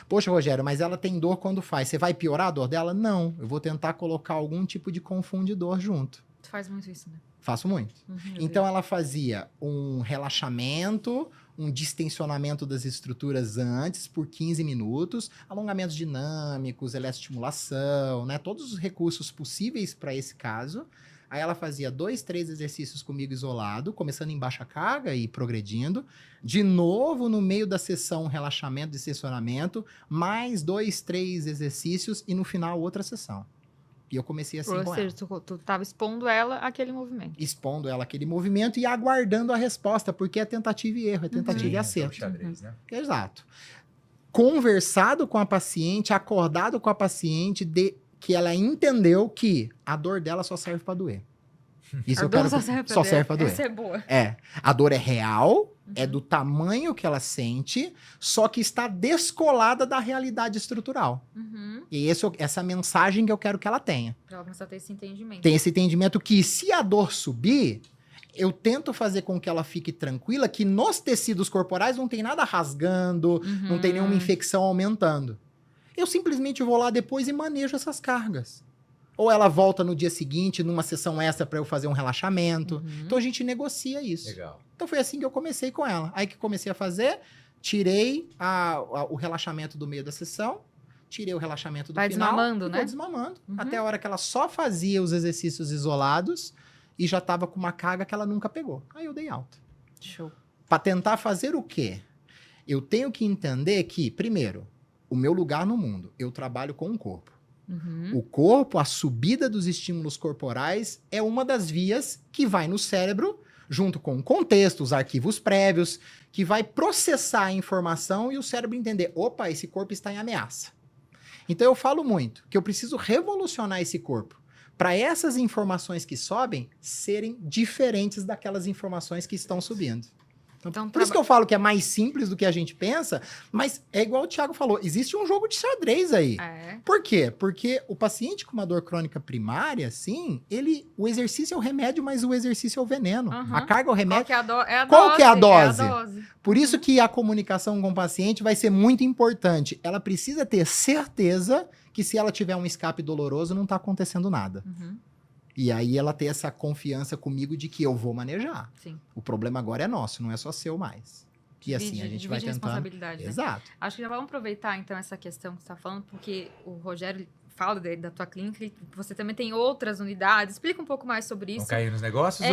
Poxa, Rogério, mas ela tem dor quando faz. Você vai piorar a dor dela? Não. Eu vou tentar colocar algum tipo de confundidor junto. Tu faz muito isso, né? Faço muito. Então ela fazia um relaxamento, um distensionamento das estruturas antes por 15 minutos, alongamentos dinâmicos, eletroestimulação, né? Todos os recursos possíveis para esse caso. Aí ela fazia 2, 3 exercícios comigo isolado, começando em baixa carga e progredindo. De novo, no meio da sessão, um relaxamento, distensionamento, mais 2, 3 exercícios e no final outra sessão. E eu comecei assim Ou com seja, tu tava expondo ela àquele movimento. expondo ela aquele movimento e aguardando a resposta, porque é tentativa e erro, é tentativa e Sim, acerto. o xadrez, né? Exato. Conversado com a paciente, acordado com a paciente, que ela entendeu que a dor dela só serve para doer. Isso A eu dor quero só serve para doer. Essa é boa. É, a dor é real, é do tamanho que ela sente, só que está descolada da realidade estrutural. E essa mensagem que eu quero que ela tenha. Pra ela começar a ter esse entendimento. Tem esse entendimento que se a dor subir, eu tento fazer com que ela fique tranquila, que nos tecidos corporais não tem nada rasgando, não tem nenhuma infecção aumentando. Eu simplesmente vou lá depois e manejo essas cargas. Ou ela volta no dia seguinte, numa sessão extra, para eu fazer um relaxamento. Então a gente negocia isso. Legal. Então foi assim que eu comecei com ela. Aí que comecei a fazer, tirei o relaxamento do meio da sessão, tirei o relaxamento do Vai final. desmamando, e né? vou desmamando. Até a hora que ela só fazia os exercícios isolados e já estava com uma carga que ela nunca pegou. Aí eu dei alta. Show. Para tentar fazer o quê? Eu tenho que entender que, primeiro, o meu lugar no mundo, eu trabalho com o corpo. O corpo, a subida dos estímulos corporais é uma das vias que vai no cérebro, junto com o contexto, os arquivos prévios, que vai processar a informação e o cérebro entender, opa, esse corpo está em ameaça. Então eu falo muito que eu preciso revolucionar esse corpo para essas informações que sobem serem diferentes daquelas informações que estão subindo. Então, por isso que eu falo que é mais simples do que a gente pensa, mas é igual o Thiago falou, existe um jogo de xadrez aí. Por quê? Porque o paciente com uma dor crônica primária, sim, o exercício é o remédio, mas o exercício é o veneno. A carga é o remédio. Qual que é a dose? Por isso que a comunicação com o paciente vai ser muito importante. Ela precisa ter certeza que se ela tiver um escape doloroso, não está acontecendo nada. E aí ela ter essa confiança comigo de que eu vou manejar. Sim. O problema agora é nosso, não é só seu mais. E assim, a gente vai tentando... responsabilidade, né? Exato. Acho que já vamos aproveitar, então, essa questão que você está falando, porque o Rogério fala da tua clínica, e você também tem outras unidades. Explica um pouco mais sobre isso. Vamos cair nos negócios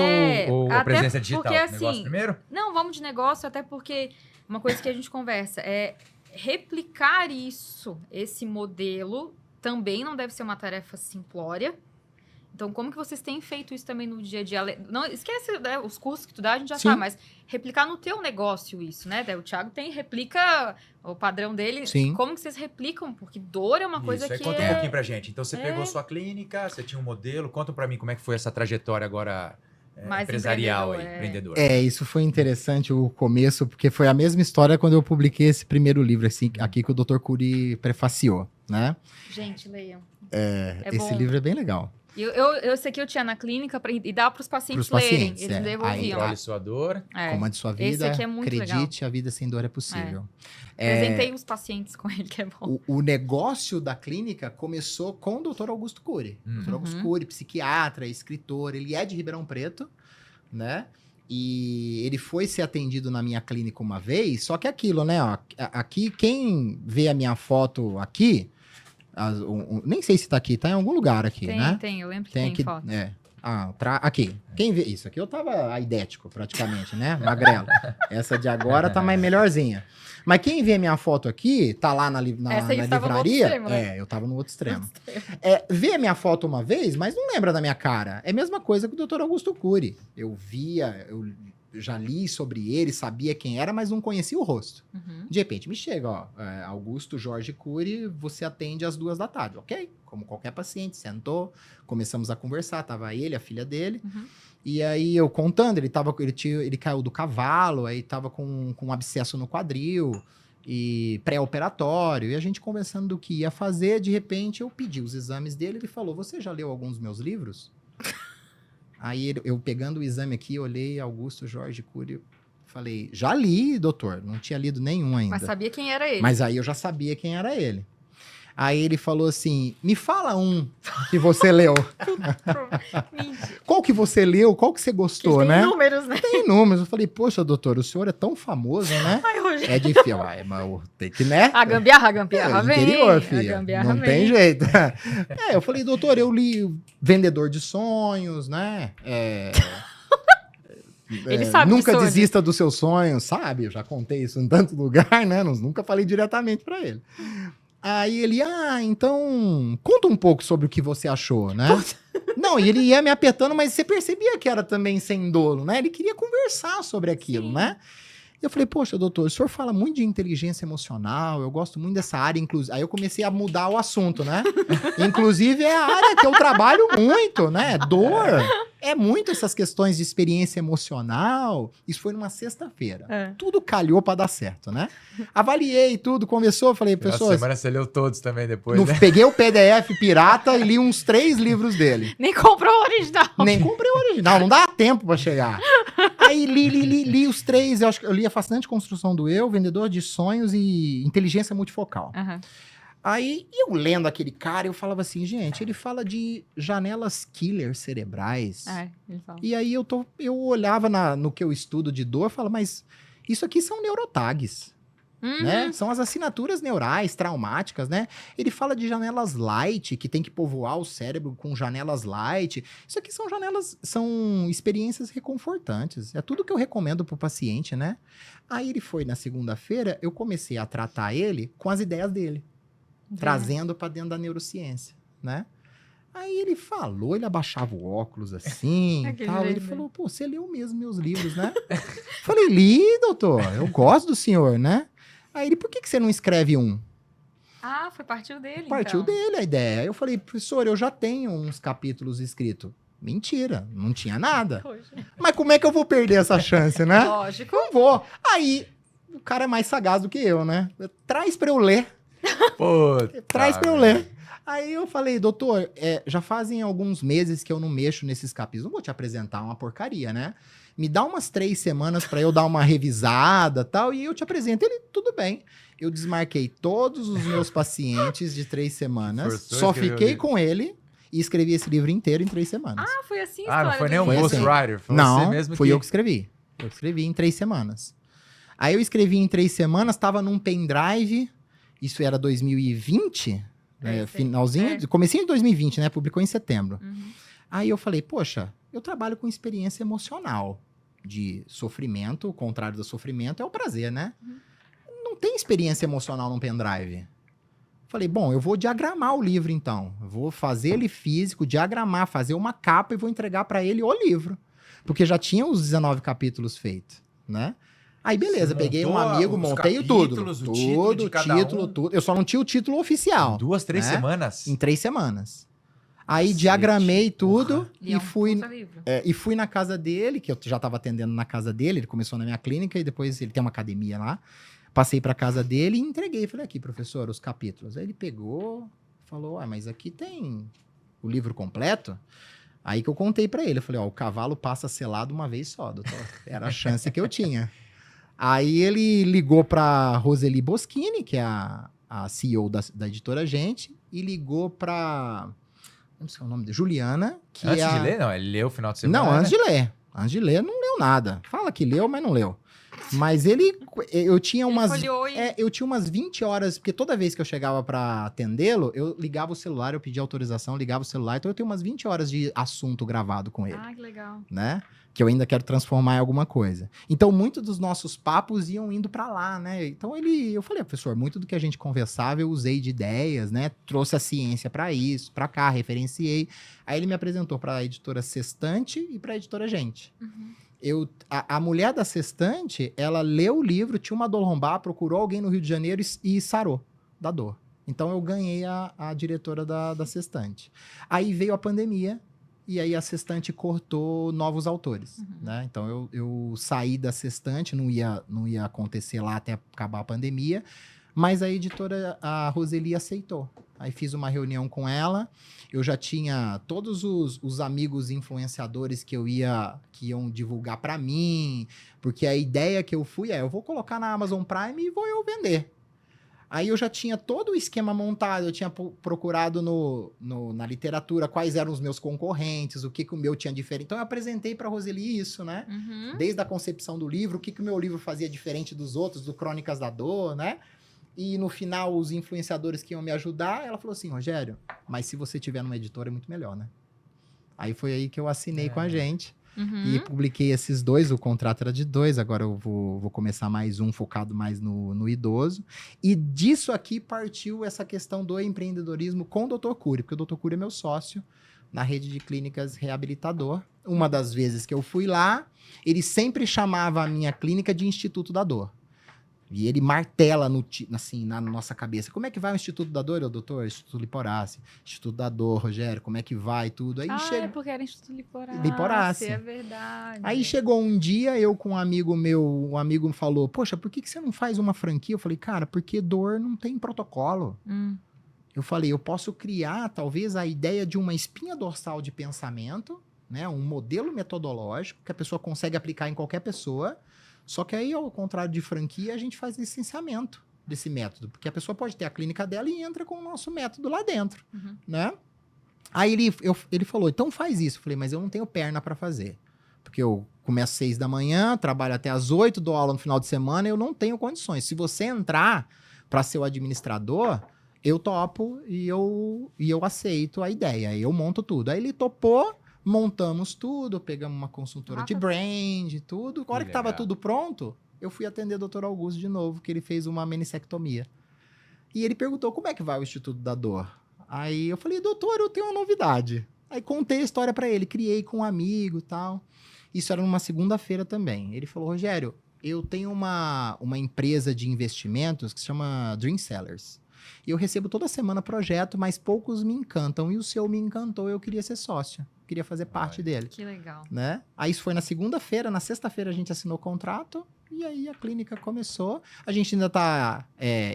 ou a até presença digital? Porque, Negócio assim, primeiro? Não, vamos de negócio, até porque uma coisa que a gente conversa é replicar isso, esse modelo, também não deve ser uma tarefa simplória. Então, como que vocês têm feito isso também no dia a dia? Não esquece, né, os cursos que tu dá, a gente já sabe, mas replicar no teu negócio isso, né? O Thiago replica o padrão dele. Sim. Como que vocês replicam? Porque dor é uma coisa Isso, aí que conta um pouquinho pra gente. Então, você pegou sua clínica, você tinha um modelo. Conta pra mim como é que foi essa trajetória agora mais empresarial aí, empreendedor. Isso foi interessante o começo, porque foi a mesma história quando eu publiquei esse primeiro livro, assim, aqui que o Dr. Cury prefaciou, né? Gente, leiam. Esse bom. livro é bem legal. Esse aqui eu tinha na clínica e dá para os pacientes lerem. Eles devolviam. Controle sua dor. Comande sua vida. Esse aqui é muito acredite, legal. A vida sem dor é possível. Apresentei os pacientes com ele, que é bom. O negócio da clínica começou com o Dr. Augusto Cury. Dr. Augusto Cury, psiquiatra, escritor, ele é de Ribeirão Preto, né? E ele foi ser atendido na minha clínica uma vez, só que aquilo, né? Ó, aqui, quem vê a minha foto aqui... nem sei se tá aqui, tá em algum lugar aqui, né? Tem, eu lembro que tem aqui, foto. Aqui. Quem vê isso aqui, eu tava aidético praticamente, né? Magrelo. Essa de agora tá mais melhorzinha. Mas quem vê minha foto aqui, tá lá na livraria. Extremo, né? Eu tava no outro extremo. Vê a minha foto uma vez, mas não lembra da minha cara. É a mesma coisa que o Dr. Augusto Cury. Eu já li sobre ele, sabia quem era, mas não conhecia o rosto. De repente me chega, Augusto Jorge Cury, você atende às 14h, ok? Como qualquer paciente, sentou, começamos a conversar, tava ele, a filha dele, e aí eu contando, ele caiu do cavalo, aí tava com um abscesso no quadril, e pré-operatório, e a gente conversando do que ia fazer, de repente eu pedi os exames dele, ele falou, você já leu alguns dos meus livros? Aí eu pegando o exame aqui, olhei Augusto Jorge Cury, falei, já li, doutor, não tinha lido nenhum ainda. Mas sabia quem era ele. Mas aí eu já sabia quem era ele. Aí ele falou assim, me fala um que você leu. Mentira. Qual que você leu? Qual que você gostou, Tem né? números, né? Tem números. Eu falei, poxa, doutor, o senhor é tão famoso, né? Ai, Rogério. É difícil. Ai, mas tem que, né? A gambiarra vem. Interior, A filha. gambiarra Não vem. tem jeito. Eu falei, doutor, eu li Vendedor de Sonhos, né? Ele sabe Nunca que sonha. desista dos seus sonhos, sabe? Eu já contei isso em tanto lugar, né? Nunca falei diretamente pra ele. Aí ele, então, conta um pouco sobre o que você achou, né? Não, e ele ia me apertando, mas você percebia que era também sem dolo, né? Ele queria conversar sobre aquilo, Sim. né? Eu falei, poxa, doutor, o senhor fala muito de inteligência emocional, eu gosto muito dessa área, inclusive. Aí eu comecei a mudar o assunto, né? Inclusive é a área que eu trabalho muito, né? Dor. É muito essas questões de experiência emocional. Isso foi numa sexta-feira. É. Tudo calhou pra dar certo, né? Avaliei tudo, conversou, falei, Na pessoas, semana você leu todos também depois, né? peguei o PDF pirata e li uns 3 livros dele. Nem comprou o original. Nem comprei o original, não dá tempo pra chegar. Aí li os 3, eu acho que eu li A Fascinante Construção do Eu, Vendedor de Sonhos e Inteligência Multifocal. Aham. Aí eu lendo aquele cara, eu falava assim, gente, ele fala de janelas killer cerebrais. É, ele fala. E aí eu olhava no que eu estudo de dor e falava, mas isso aqui são neurotags. Uhum. Né? São as assinaturas neurais traumáticas, né? Ele fala de janelas light, que tem que povoar o cérebro com janelas light. Isso aqui são são experiências reconfortantes. É tudo que eu recomendo pro paciente, né? Aí ele foi na segunda-feira, eu comecei a tratar ele com as ideias dele, trazendo para dentro da neurociência, né? Aí ele falou, ele abaixava o óculos assim, Aquele tal. Ele jeito, né? falou, pô, você leu mesmo meus livros, né? Falei, li, doutor, eu gosto do senhor, né? Aí ele, por que você não escreve um? Ah, partiu dele, Partiu então. dele a ideia. Aí eu falei, professor, eu já tenho uns capítulos escritos. Mentira, não tinha nada. Poxa. Mas como é que eu vou perder essa chance, né? Lógico. Não vou. Aí, o cara é mais sagaz do que eu, né? Traz pra eu ler. Puta, Traz pra eu velho. ler. Aí eu falei, doutor, já fazem alguns meses que eu não mexo nesses capítulos. Não vou te apresentar uma porcaria, né? Me dá umas 3 semanas pra eu dar uma revisada e tal, e eu te apresento. Ele, tudo bem. Eu desmarquei todos os meus pacientes de 3 semanas, Forçou a só escrever o fiquei livro. com ele e escrevi esse livro inteiro em 3 semanas. Ah, foi assim a Ah, não história foi do nem um Foi livro. ghostwriter, foi Não, você mesmo fui que... eu que escrevi. Eu escrevi em 3 semanas. Aí eu escrevi em 3 semanas, tava num pendrive, isso era 2020, sei. finalzinho, comecinho de 2020, né? Publicou em setembro. Uhum. Aí eu falei, poxa, eu trabalho com experiência emocional de sofrimento, o contrário do sofrimento é o prazer, né? Uhum. Não tem experiência emocional num pendrive. Falei, bom, eu vou diagramar o livro então. Eu vou fazer ele físico, diagramar, fazer uma capa e vou entregar pra ele o livro. Porque já tinha os 19 capítulos feitos, né? Aí beleza, Você peguei um montou amigo, os montei tudo. capítulos, o título de cada um? Tudo. Eu só não tinha o título oficial. 2, 3 né? semanas? Em 3 semanas. Aí Cacete, diagramei tudo porra. E é e um fui... puta livro. E fui na casa dele, que eu já estava atendendo na casa dele, ele começou na minha clínica e depois ele tem uma academia lá. Passei para casa dele e entreguei. Falei, aqui, professor, os capítulos. Aí ele pegou, falou, mas aqui tem o livro completo? Aí que eu contei para ele. Eu falei, o cavalo passa selado uma vez só, doutor. Era a chance que eu tinha. Aí ele ligou para Roseli Boschini, que é a CEO da editora Gente, e ligou para... Não sei o nome dele. Juliana, que Antes é de a... ler? Não, ele leu o final de semana. Não, né? antes de ler. Antes de ler, não leu nada. Fala que leu, mas não leu. Mas eu tinha umas... Ele folheou e... eu tinha umas 20 horas, porque toda vez que eu chegava pra atendê-lo, eu ligava o celular, eu pedia autorização, ligava o celular, então eu tenho umas 20 horas de assunto gravado com ele, Ah, que legal. né? Que eu ainda quero transformar em alguma coisa. Então, muitos dos nossos papos iam indo pra lá, né? Então, eu falei, professor, muito do que a gente conversava, eu usei de ideias, né? Trouxe a ciência pra isso, pra cá, referenciei. Aí ele me apresentou pra editora Sextante e pra editora Gente. Uhum. A mulher da Sextante, ela leu o livro, tinha uma dor lombar, procurou alguém no Rio de Janeiro e sarou da dor. Então, eu ganhei a diretora da Sextante. Aí veio a pandemia e aí a Sextante cortou novos autores, né? Então eu saí da Sextante, não ia acontecer lá até acabar a pandemia, mas a editora, a Roseli, aceitou. Aí fiz uma reunião com ela, eu já tinha todos os amigos influenciadores que iam divulgar para mim, porque a ideia que eu fui eu vou colocar na Amazon Prime e vou eu vender. Aí eu já tinha todo o esquema montado, eu tinha procurado na literatura quais eram os meus concorrentes, o que o meu tinha diferente. Então eu apresentei para a Roseli isso, né? Desde a concepção do livro, o que o meu livro fazia diferente dos outros, do Crônicas da Dor, né? E no final, os influenciadores que iam me ajudar, ela falou assim, Rogério, mas se você tiver numa editora é muito melhor, né? Aí foi aí que eu assinei com a gente. E publiquei esses 2, o contrato era de 2, agora eu vou começar mais um, focado mais no idoso. E disso aqui partiu essa questão do empreendedorismo com o Dr. Cury, porque o Dr. Cury é meu sócio na rede de clínicas reabilitador. Uma das vezes que eu fui lá, ele sempre chamava a minha clínica de Instituto da Dor. E ele martela na nossa cabeça. Como é que vai o Instituto da Dor, doutor? Instituto Liporace. Instituto da Dor, Rogério, como é que vai tudo? Aí é porque era Instituto Liporace. Liporace. É verdade. Aí chegou um dia, eu com um amigo meu, um amigo me falou, poxa, por que você não faz uma franquia? Eu falei, cara, porque dor não tem protocolo. Eu falei, eu posso criar, talvez, a ideia de uma espinha dorsal de pensamento, né? Um modelo metodológico que a pessoa consegue aplicar em qualquer pessoa. Só que aí, ao contrário de franquia, a gente faz licenciamento desse método. Porque a pessoa pode ter a clínica dela e entra com o nosso método lá dentro, né? Aí ele falou, então faz isso. Eu falei, mas eu não tenho perna para fazer. Porque eu começo às 6 da manhã, trabalho até às 8, dou aula no final de semana, eu não tenho condições. Se você entrar para ser o administrador, eu topo e eu aceito a ideia. Eu monto tudo. Aí ele topou, montamos tudo, pegamos uma consultora de brand, tudo. A hora que estava tudo pronto, eu fui atender o Dr. Augusto de novo, que ele fez uma menissectomia. E ele perguntou, como é que vai o Instituto da Dor? Aí eu falei, doutor, eu tenho uma novidade. Aí contei a história para ele, criei com um amigo e tal. Isso era numa segunda-feira também. Ele falou, Rogério, eu tenho uma empresa de investimentos que se chama Dream Sellers. E eu recebo toda semana projeto, mas poucos me encantam. E o seu me encantou, eu queria ser sócio. Queria fazer parte dele. Que legal. Né? Aí isso foi na segunda-feira. Na sexta-feira a gente assinou o contrato. E aí a clínica começou. A gente ainda está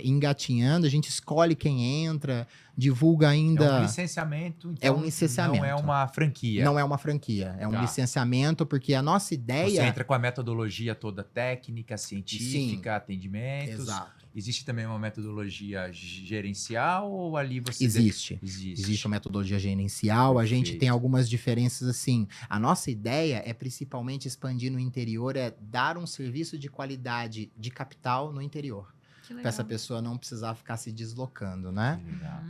engatinhando. A gente escolhe quem entra. Divulga ainda... É um licenciamento. Então é um licenciamento. Não é uma franquia. Não é uma franquia. É um licenciamento, porque a nossa ideia... Você entra com a metodologia toda técnica, científica, atendimentos. Exato. Existe também uma metodologia gerencial ou ali você... Existe uma metodologia gerencial. A gente tem algumas diferenças assim. A nossa ideia é principalmente expandir no interior, é dar um serviço de qualidade de capital no interior. Para essa pessoa não precisar ficar se deslocando, né?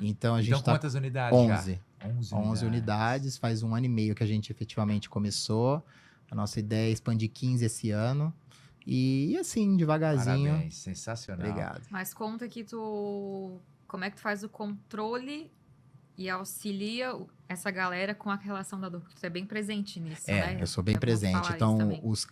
Então a gente quantas unidades 11. Já? 11 unidades. Faz 1 ano e meio que a gente efetivamente começou. A nossa ideia é expandir 15 esse ano. E assim, devagarzinho. Parabéns, sensacional. Obrigado. Mas conta que como é que tu faz o controle e auxilia essa galera com a relação da dor? Tu é bem presente nisso, né? Eu sou bem presente. Então,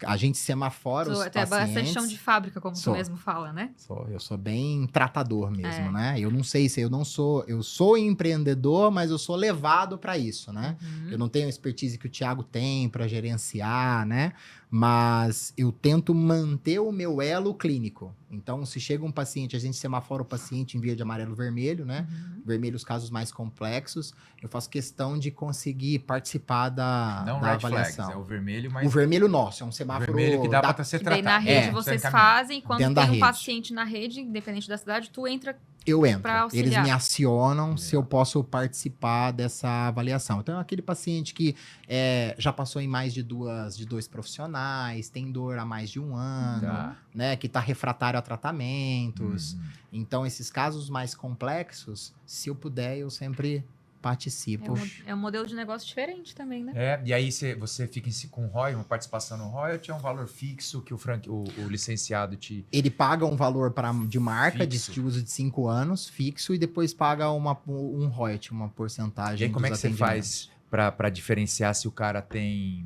a gente semafora os pacientes... Tu é bastante chão de fábrica, como tu mesmo fala, né? Eu sou bem tratador mesmo, né? Eu não sei se eu sou empreendedor, mas eu sou levado para isso, né? Eu não tenho a expertise que o Thiago tem para gerenciar, né? Mas eu tento manter o meu elo clínico. Então, se chega um paciente, a gente semafora o paciente em verde, amarelo, vermelho, né? Vermelho os casos mais complexos. Eu faço questão de conseguir participar da avaliação. Flags, é o vermelho, mas... O vermelho nosso, é um semáforo... O vermelho que dá para ser tratado. E daí na rede vocês fazem, quando Dentro tem um paciente na rede, independente da cidade, tu entra... Eu entro. Eles me acionam se eu posso participar dessa avaliação. Então, é aquele paciente que já passou em mais de 2 profissionais, tem dor há mais de 1 ano, né? Que está refratário a tratamentos. Então, esses casos mais complexos, se eu puder, eu sempre participo. É um modelo de negócio diferente também, né? E aí você fica com uma participação no royalty, é um valor fixo que o licenciado te... Ele paga um valor de marca, de uso de 5 anos, fixo, e depois paga um royalty, uma porcentagem. E aí como é que você faz para diferenciar se o cara tem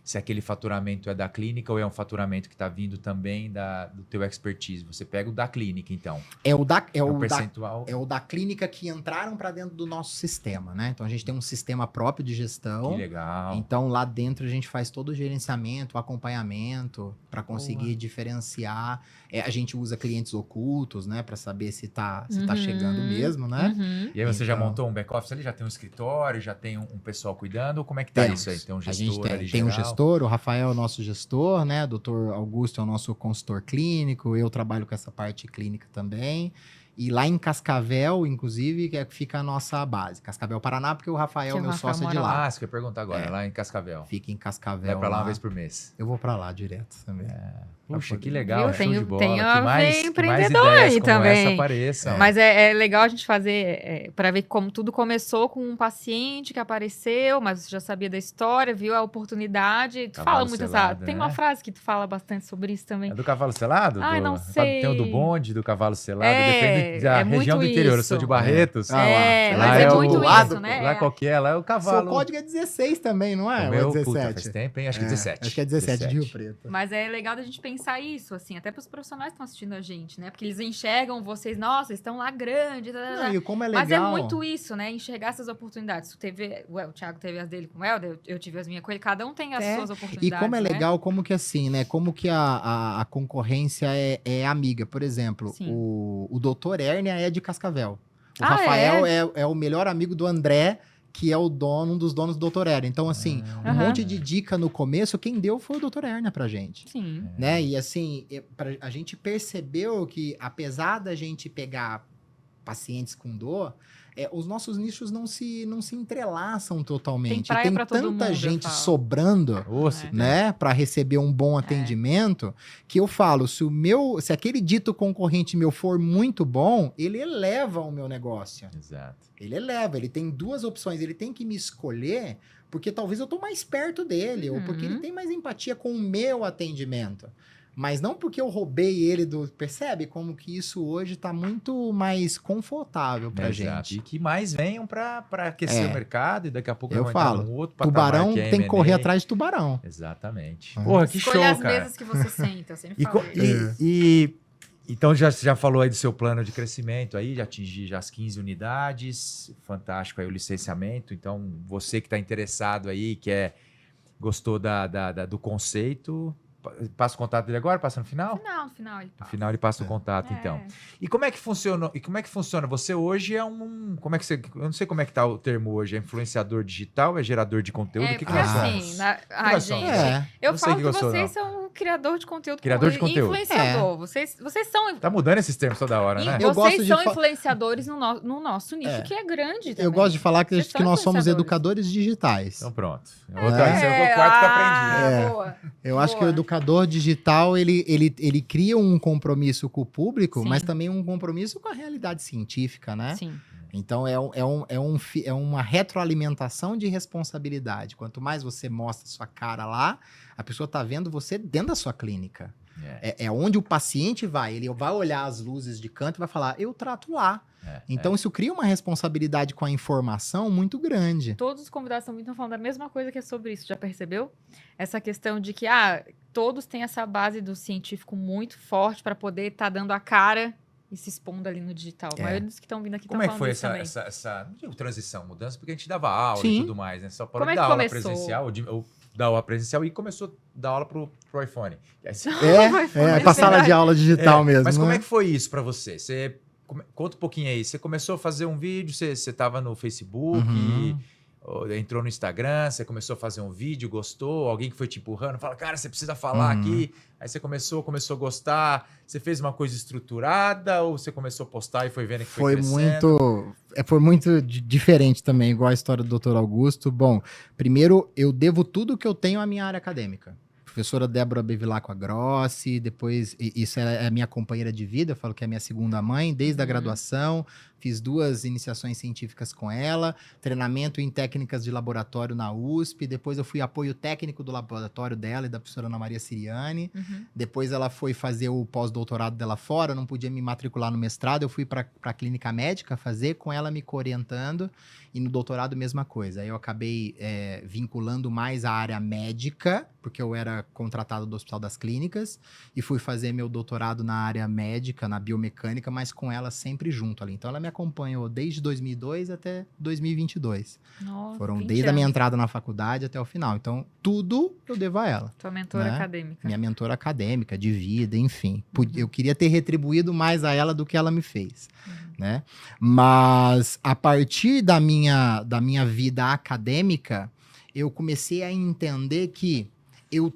se aquele faturamento é da clínica ou é um faturamento que está vindo também do teu expertise. Você pega o da clínica, então. É o da percentual. É o da clínica que entraram para dentro do nosso sistema, né? Então a gente tem um sistema próprio de gestão. Que legal. Então lá dentro a gente faz todo o gerenciamento, o acompanhamento para conseguir diferenciar. A gente usa clientes ocultos, né, para saber se tá chegando mesmo, né? E aí você já Então- montou um back-office ali? Já tem um escritório? Já tem um pessoal cuidando? Ou como é que tá isso aí? Tem um A gestor gente ali tem um geral? gestor, o Rafael é o nosso gestor, né? O Dr. Augusto é o nosso consultor clínico, eu trabalho com essa parte clínica também. E lá em Cascavel, inclusive, que fica a nossa base. Cascavel, Paraná, porque o Rafael é Que o o meu Rafael sócio de mora lá. Ah, você quer perguntar agora, lá em Cascavel. Fica em Cascavel. Vai pra lá lá. uma vez por mês. Eu vou pra lá direto também. Puxa, poder- que legal, Viu? show de bola. Tem que a mais, ver que empreendedor mais ideias aí como também. essa apareçam. Mas é legal a gente fazer para ver como tudo começou com um paciente que apareceu, mas você já sabia da história, viu a oportunidade. Tu Cavalo fala muito selado, Tem né? uma frase que tu fala bastante sobre isso também. É do cavalo selado? Ai, não Sabe, tem o do sei. bonde, do cavalo selado. É, Depende da é região do muito interior. Eu isso. sou de Barretos. Ah, lá. É, Lá mas é muito lado, isso, né? Lá qual que é? Lá é o Seu cavalo. código é 16 também, não é? O Ou é meu, 17? puta, faz tempo, hein? Acho que é 17. Acho que é 17 de Rio Preto. Mas é legal da gente pensar isso, assim, até para os profissionais que estão assistindo a gente, né? Porque eles enxergam vocês, nossa, estão lá grande, Não, e como é legal... Mas é muito isso, né? Enxergar essas oportunidades. O Thiago teve as dele com o Helder, eu tive as minhas com ele. Cada um tem as suas oportunidades. E como é né? legal, como que assim, né? Como que a concorrência é amiga. Por exemplo, Sim. o doutor Hérnia é de Cascavel. O Ah, Rafael é o melhor amigo do André, que é um dos donos do Dr. Hérnia. Então, assim, um Aham. monte de dica no começo, quem deu foi o Dr. Hérnia pra gente. Sim. Né? E assim, a gente percebeu que, apesar da gente pegar pacientes com dor, os nossos nichos não se entrelaçam totalmente. praia pra todo tanta mundo, eu gente falo. sobrando, Ô, se É. tem. né, para receber um bom atendimento, que eu falo, se aquele dito concorrente meu for muito bom, ele eleva o meu negócio. Exato. Ele eleva, ele tem duas opções, ele tem que me escolher porque talvez eu tô mais perto dele, ou porque ele tem mais empatia com o meu atendimento. Mas não porque eu roubei ele do... Percebe como que isso hoje tá muito mais confortável pra Exato. gente. E que mais venham para aquecer o mercado e daqui a pouco Eu vai entrar falo, num outro patamar Tubarão que é tem que correr M&A. atrás de tubarão. Exatamente. Ah. Porra, que show, Escolha as cara. mesas que você senta, eu sempre E, co- falei. então já falou aí do seu plano de crescimento aí, de atingir já as 15 unidades, fantástico aí o licenciamento. Então, você que está interessado aí, gostou do conceito, passa o contato dele agora, passa no final? No final ele No passa. final ele passa o contato, É. então. E como é que funciona? Você hoje é como é que você, eu não sei como é que tá o termo hoje, é influenciador digital, é gerador de conteúdo, o que porque nós assim, somos? ai, nós somos? gente, eu Não sei falo o que que eu sou, vocês são criador de conteúdo. Criador de conteúdo. Influenciador. Vocês são... Tá mudando esses termos toda hora, né? Eu gosto Vocês de são fa- influenciadores no nosso nicho, É. que é grande também. Eu gosto de falar que Vocês são nós somos influenciadores. educadores digitais. Então pronto. É. Esse é o quarto que eu aprendi. É. Boa. Eu acho que o Boa. educador digital, ele cria um compromisso com o público, Sim. mas também um compromisso com a realidade científica, né? Sim. Então, é uma retroalimentação de responsabilidade. Quanto mais você mostra sua cara lá, a pessoa tá vendo você dentro da sua clínica. É onde o paciente vai. Ele vai olhar as luzes de canto e vai falar, eu trato lá. Então, isso cria uma responsabilidade com a informação muito grande. Todos os convidados estão falando da mesma coisa que é sobre isso, já percebeu? Essa questão de que, todos têm essa base do científico muito forte para poder estar dando a cara e se expondo ali no digital. A maioria dos que estão vindo aqui estão Como é que falando foi isso também. essa não digo transição, mudança, porque a gente dava aula Sim. e tudo mais, né? Só Como parou é de que dar aula começou? presencial, ou dar aula presencial e começou a dar aula pro iPhone. E aí você- Pra sala de aula digital mesmo. Mas como né? é que foi isso pra você? Conta um pouquinho aí. Você começou a fazer um vídeo, você tava no Facebook, Uhum. ou entrou no Instagram, você começou a fazer um vídeo, gostou, alguém que foi te empurrando, fala, cara, você precisa falar aqui. Aí você começou a gostar. Você fez uma coisa estruturada ou você começou a postar e foi vendo que foi crescendo? Foi muito diferente também, igual a história do Dr. Augusto. Bom, primeiro, eu devo tudo que eu tenho à minha área acadêmica. Professora Débora Bevilacqua Grossi, depois, isso é a minha companheira de vida, eu falo que é a minha segunda mãe, desde a graduação, fiz 2 iniciações científicas com ela, treinamento em técnicas de laboratório na USP, depois eu fui apoio técnico do laboratório dela e da professora Ana Maria Siriani, depois ela foi fazer o pós-doutorado dela fora, não podia me matricular no mestrado, eu fui para a clínica médica fazer, com ela me orientando, e no doutorado mesma coisa. Aí eu acabei vinculando mais a área médica, porque eu era contratado do Hospital das Clínicas, e fui fazer meu doutorado na área médica, na biomecânica, mas com ela sempre junto ali. Então ela me acompanhou desde 2002 até 2022. Nossa, Foram 20 desde a minha anos. entrada na faculdade até o final. Então tudo eu devo a ela. Tua mentora né? acadêmica. Minha mentora acadêmica, de vida, enfim. Eu queria ter retribuído mais a ela do que ela me fez, né? Mas a partir da minha vida acadêmica, eu comecei a entender que eu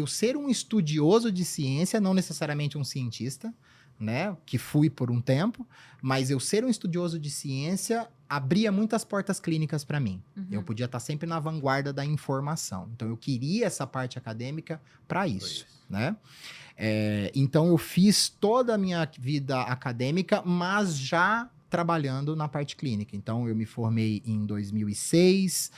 ser um estudioso de ciência, não necessariamente um cientista, né? Que fui por um tempo, mas eu ser um estudioso de ciência abria muitas portas clínicas para mim. Eu podia estar sempre na vanguarda da informação. Então, eu queria essa parte acadêmica para isso, né? Então, eu fiz toda a minha vida acadêmica, mas já trabalhando na parte clínica. Então, eu me formei em 2006,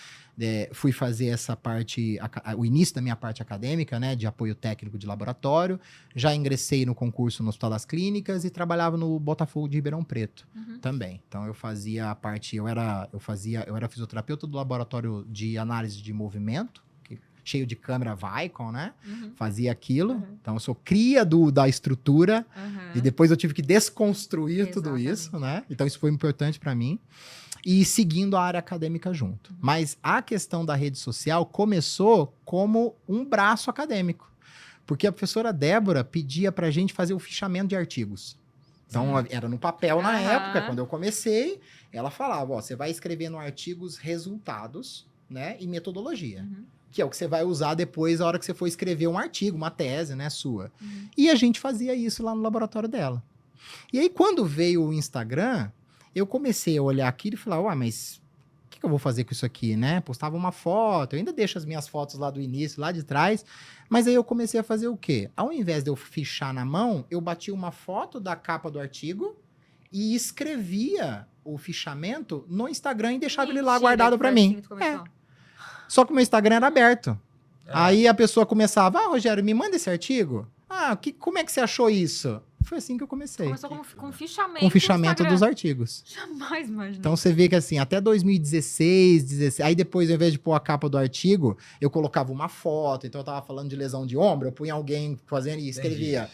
fui fazer essa parte, o início da minha parte acadêmica, né, de apoio técnico de laboratório. Já ingressei no concurso no Hospital das Clínicas e trabalhava no Botafogo de Ribeirão Preto também. Então, eu fazia a parte, eu era fisioterapeuta do laboratório de análise de movimento, cheio de câmera Vicon, né? Fazia aquilo. Então, eu sou cria da estrutura e depois eu tive que desconstruir tudo isso, né? Então, isso foi importante para mim. E seguindo a área acadêmica junto. Mas a questão da rede social começou como um braço acadêmico. Porque a professora Débora pedia pra gente fazer o fichamento de artigos. Então, era no papel na época, quando eu comecei, ela falava, ó, você vai escrever no artigos resultados, né, e metodologia. Que é o que você vai usar depois, na hora que você for escrever um artigo, uma tese, né, sua. E a gente fazia isso lá no laboratório dela. E aí, quando veio o Instagram, eu comecei a olhar aquilo e falar, ué, mas o que eu vou fazer com isso aqui, né? Postava uma foto, eu ainda deixo as minhas fotos lá do início, lá de trás, mas aí eu comecei a fazer o quê? Ao invés de eu fichar na mão, eu batia uma foto da capa do artigo e escrevia o fichamento no Instagram e deixava ele lá guardado pra mim. Só que o meu Instagram era aberto. Aí a pessoa começava, Rogério, me manda esse artigo. Como é que você achou isso? Foi assim que eu comecei. Começou com fichamento. Com fichamento dos artigos. Jamais imaginei. Então você vê que assim, até 2016, 16, aí depois, ao invés de pôr a capa do artigo, eu colocava uma foto. Então eu tava falando de lesão de ombro, eu punha alguém fazendo e escrevia.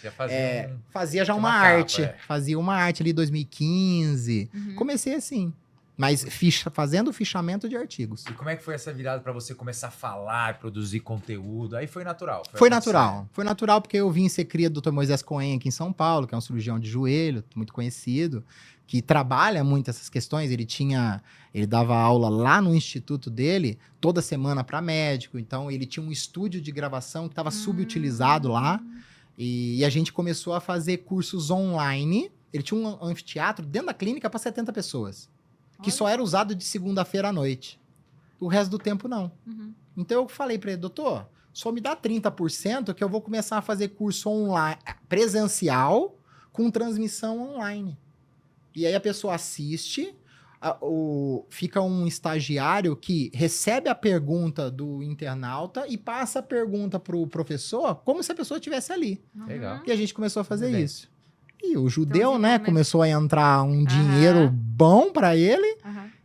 Fazia já uma arte. Fazia uma arte ali em 2015. Comecei assim. Mas fazendo fichamento de artigos. E como é que foi essa virada para você começar a falar, produzir conteúdo? Aí foi natural? Foi natural. Foi natural porque eu vim ser cria do Dr. Moisés Cohen aqui em São Paulo, que é um cirurgião de joelho, muito conhecido, que trabalha muito essas questões. Ele dava aula lá no instituto dele, toda semana para médico. Então, ele tinha um estúdio de gravação que estava subutilizado lá. E a gente começou a fazer cursos online. Ele tinha um anfiteatro dentro da clínica para 70 pessoas. Que só era usado de segunda-feira à noite. O resto do tempo, não. Então, eu falei para ele, doutor, só me dá 30% que eu vou começar a fazer curso online, presencial, com transmissão online. E aí a pessoa assiste, fica um estagiário que recebe a pergunta do internauta e passa a pergunta para o professor como se a pessoa estivesse ali. Legal. E a gente começou a fazer isso. E o judeu, né, começou a entrar um dinheiro bom para ele.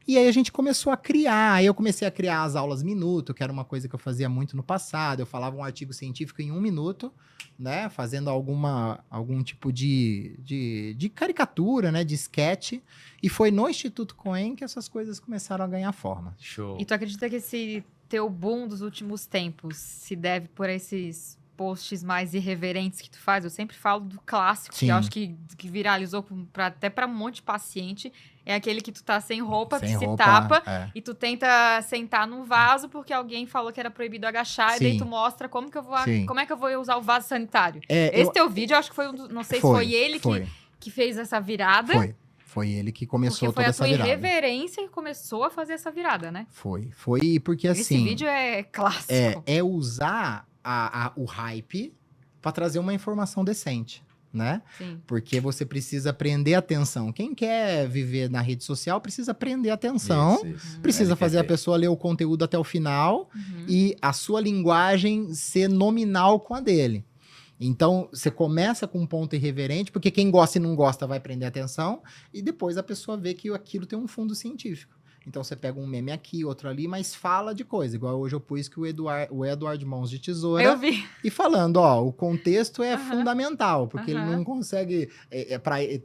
E aí a gente começou a criar. Aí eu comecei a criar as aulas minuto, que era uma coisa que eu fazia muito no passado. Eu falava um artigo científico em 1 minuto, né, fazendo algum tipo de caricatura, né, de sketch. E foi no Instituto Cohen que essas coisas começaram a ganhar forma. Show. E tu acredita que esse teu boom dos últimos tempos se deve por esses posts mais irreverentes que tu faz? Eu sempre falo do clássico, Sim. que eu acho que viralizou até pra um monte de paciente. É aquele que tu tá sem roupa, que se tapa, e tu tenta sentar num vaso porque alguém falou que era proibido agachar, e daí tu mostra como é que eu vou usar o vaso sanitário. Esse teu vídeo, eu acho que foi não sei se foi ele que fez essa virada. Foi ele que começou toda essa Foi virada. a tua irreverência que começou a fazer essa virada, né? Foi porque assim... Esse vídeo é clássico. É usar o hype para trazer uma informação decente, né? Sim. Porque você precisa prender atenção. Quem quer viver na rede social precisa prender atenção, Isso. precisa Ele quer fazer a ver. pessoa ler o conteúdo até o final Uhum. e a sua linguagem ser nominal com a dele. Então, você começa com um ponto irreverente, porque quem gosta e não gosta vai prender atenção, e depois a pessoa vê que aquilo tem um fundo científico. Então, você pega um meme aqui, outro ali, mas fala de coisa. Igual hoje eu pus que o Edward Mãos de Tesoura... Eu vi. E falando, ó, o contexto é Aham. fundamental, porque ele Aham. não consegue...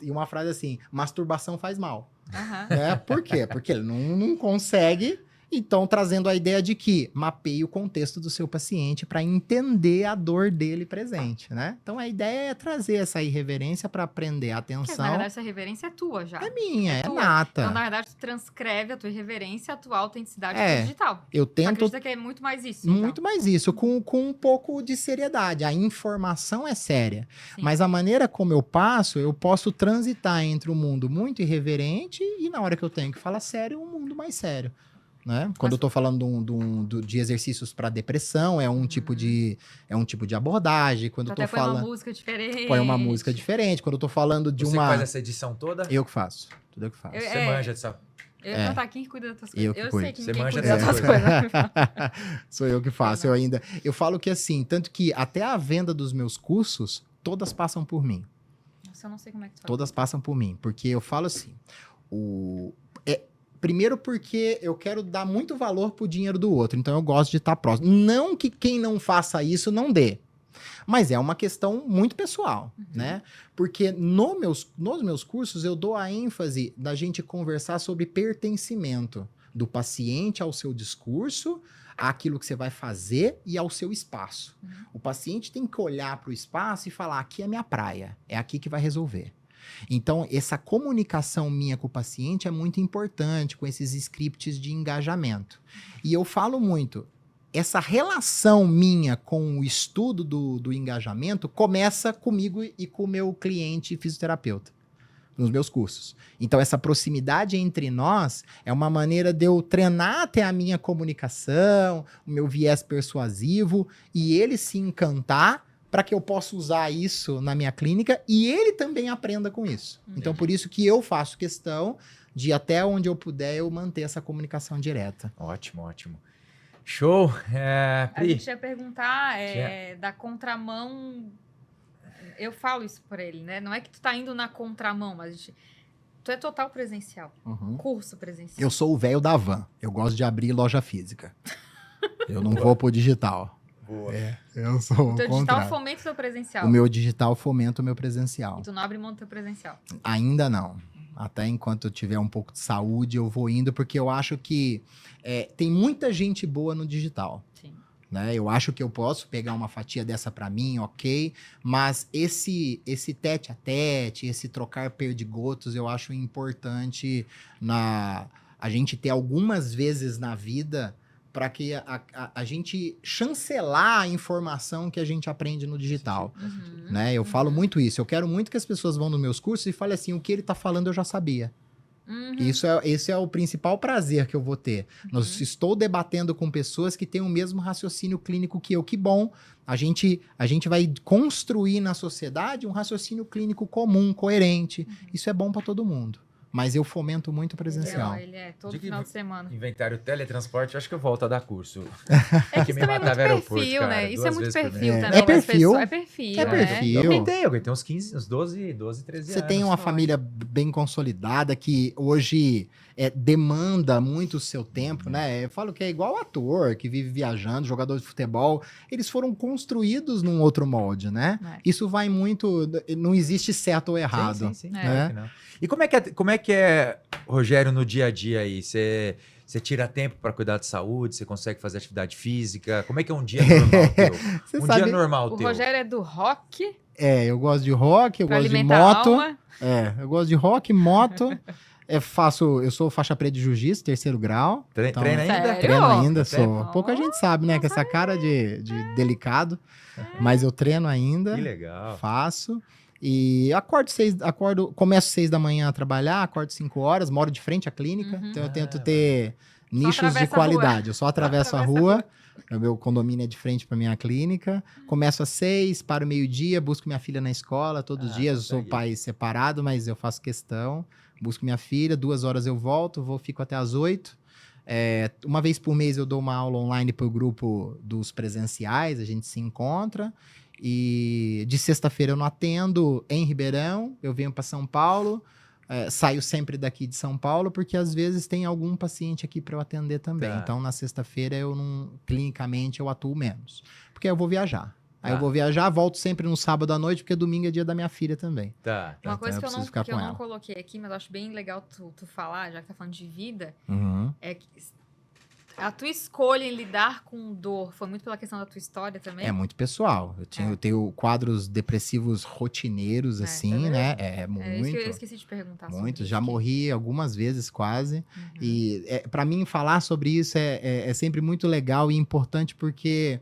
E uma frase assim, masturbação faz mal. Aham. Né? Por quê? Porque ele não consegue... Então, trazendo a ideia de que mapeie o contexto do seu paciente para entender a dor dele presente, né? Então, a ideia é trazer essa irreverência para prender a Porque, na atenção. verdade, essa reverência é tua já. É minha, é tua. nata. Então, na verdade, tu transcreve a tua irreverência, a tua autenticidade É. pro digital. Eu Tu tento acredita que é muito mais isso, muito então? mais isso, com um pouco de seriedade. A informação é séria. Sim. Mas a maneira como eu passo, eu posso transitar entre um mundo muito irreverente e, na hora que eu tenho que falar sério, um mundo mais sério. Né? Quando eu tô falando de exercícios para depressão, é um tipo de abordagem. Quando Tu eu tô até põe uma falando, música diferente. põe uma música diferente. Quando eu tô falando de Você que uma. faz essa edição toda? Eu que faço. Tudo eu que faço. Você manja dessa... Eu ia perguntar quem cuida das tuas coisas. Eu que sei cuido. quem Você quem manja cuida das dessas tuas coisas. Sou eu que faço. Eu falo que assim, tanto que até a venda dos meus cursos, todas passam por mim. Nossa, eu não sei como é que tu faz. Todas passam por mim. Porque eu falo assim, primeiro porque eu quero dar muito valor pro dinheiro do outro. Então eu gosto de estar próximo. Não que quem não faça isso não dê. Mas é uma questão muito pessoal, né? Porque nos meus cursos eu dou a ênfase da gente conversar sobre pertencimento do paciente ao seu discurso, àquilo que você vai fazer e ao seu espaço. O paciente tem que olhar para o espaço e falar, aqui é minha praia, é aqui que vai resolver. Então, essa comunicação minha com o paciente é muito importante, com esses scripts de engajamento. E eu falo muito, essa relação minha com o estudo do engajamento começa comigo e com o meu cliente fisioterapeuta, nos meus cursos. Então, essa proximidade entre nós é uma maneira de eu treinar até a minha comunicação, o meu viés persuasivo, e ele se encantar para que eu possa usar isso na minha clínica e ele também aprenda com isso. Então, por isso que eu faço questão de, até onde eu puder, eu manter essa comunicação direta. Ótimo, ótimo. Show. A Pri, gente ia perguntar da contramão. Eu falo isso por ele, né? Não é que tu tá indo na contramão, mas tu é total presencial. Curso presencial. Eu sou o velho da van. Eu gosto de abrir loja física. Eu não vou pro digital. boa. Eu sou O teu digital fomenta o teu presencial. O meu digital fomenta o meu presencial. E tu não abre mão do teu presencial. Ainda não. Até enquanto eu tiver um pouco de saúde, eu vou indo, porque eu acho que tem muita gente boa no digital. Sim. Né? Eu acho que eu posso pegar uma fatia dessa para mim, ok, mas esse tete a tete, esse trocar perdigotos, eu acho importante a gente ter algumas vezes na vida para que a gente chancelar a informação que a gente aprende no digital. Né? Eu falo muito isso. Eu quero muito que as pessoas vão nos meus cursos e falem assim, o que ele está falando eu já sabia. Esse é o principal prazer que eu vou ter. Estou debatendo com pessoas que têm o mesmo raciocínio clínico que eu. Que bom, a gente vai construir na sociedade um raciocínio clínico comum, coerente. Isso é bom para todo mundo. Mas eu fomento muito presencial. Ele é todo Diga final de semana. Inventário teletransporte, eu acho que eu volto a dar curso. É que me isso também é matava muito aeroporto, perfil, cara, né? Isso é duas muito vezes por perfil mês. também. É perfil. É perfil. É perfil. Eu aguentei uns 15, uns 12, 13 Você anos. tem uma Foi. família bem consolidada que hoje demanda muito o seu tempo, né? Eu falo que é igual ator que vive viajando, jogador de futebol. Eles foram construídos num outro molde, né? Isso vai muito... Não existe certo ou errado. Sim, É. claro que não. E como é que é, Rogério, no dia a dia aí? Você tira tempo para cuidar de saúde? Você consegue fazer atividade física? Como é que é um dia normal teu? Você Um sabe... dia normal O teu. Rogério é do rock, Eu gosto de rock, eu pra gosto de alimentar a moto. alma. Eu gosto de rock, moto. Eu sou faixa preta de jiu-jitsu, 3º grau. Então, Treina ainda? Sério? treino ainda, Treino? sou. Pouca gente sabe, né? Com essa cara de delicado. Mas eu treino ainda. Que legal. Faço. E começo 6 da manhã a trabalhar, acordo 5 horas, moro de frente à clínica. Então eu tento ter Nichos de atravessa a rua. qualidade. Eu só atravesso a rua. O meu condomínio é de frente para minha clínica. Começo às 6, paro meio-dia, busco minha filha na escola todos os dias. Eu sou consegue. pai separado, mas eu faço questão. Busco minha filha, 2 horas eu volto, fico até às 8. Uma vez por mês eu dou uma aula online para o grupo dos presenciais, a gente se encontra. E de sexta-feira eu não atendo em Ribeirão, eu venho para São Paulo. Saio sempre daqui de São Paulo, porque às vezes tem algum paciente aqui para eu atender também. Tá. Então, na sexta-feira, clinicamente, eu atuo menos. Porque eu vou viajar. Aí Tá. eu vou viajar, volto sempre no sábado à noite, porque domingo é dia da minha filha também. Tá. Uma Então, coisa eu que eu preciso ficar não, que eu com não ela. coloquei aqui, mas eu acho bem legal tu falar, já que tá falando de vida, Uhum. é que a tua escolha em lidar com dor foi muito pela questão da tua história também? É muito pessoal. Eu tenho quadros depressivos rotineiros, tá assim, vendo? né? É isso que eu esqueci de perguntar. sobre Muito. isso, Já que- morri algumas vezes, quase. Uhum. E para mim falar sobre isso é sempre muito legal e importante porque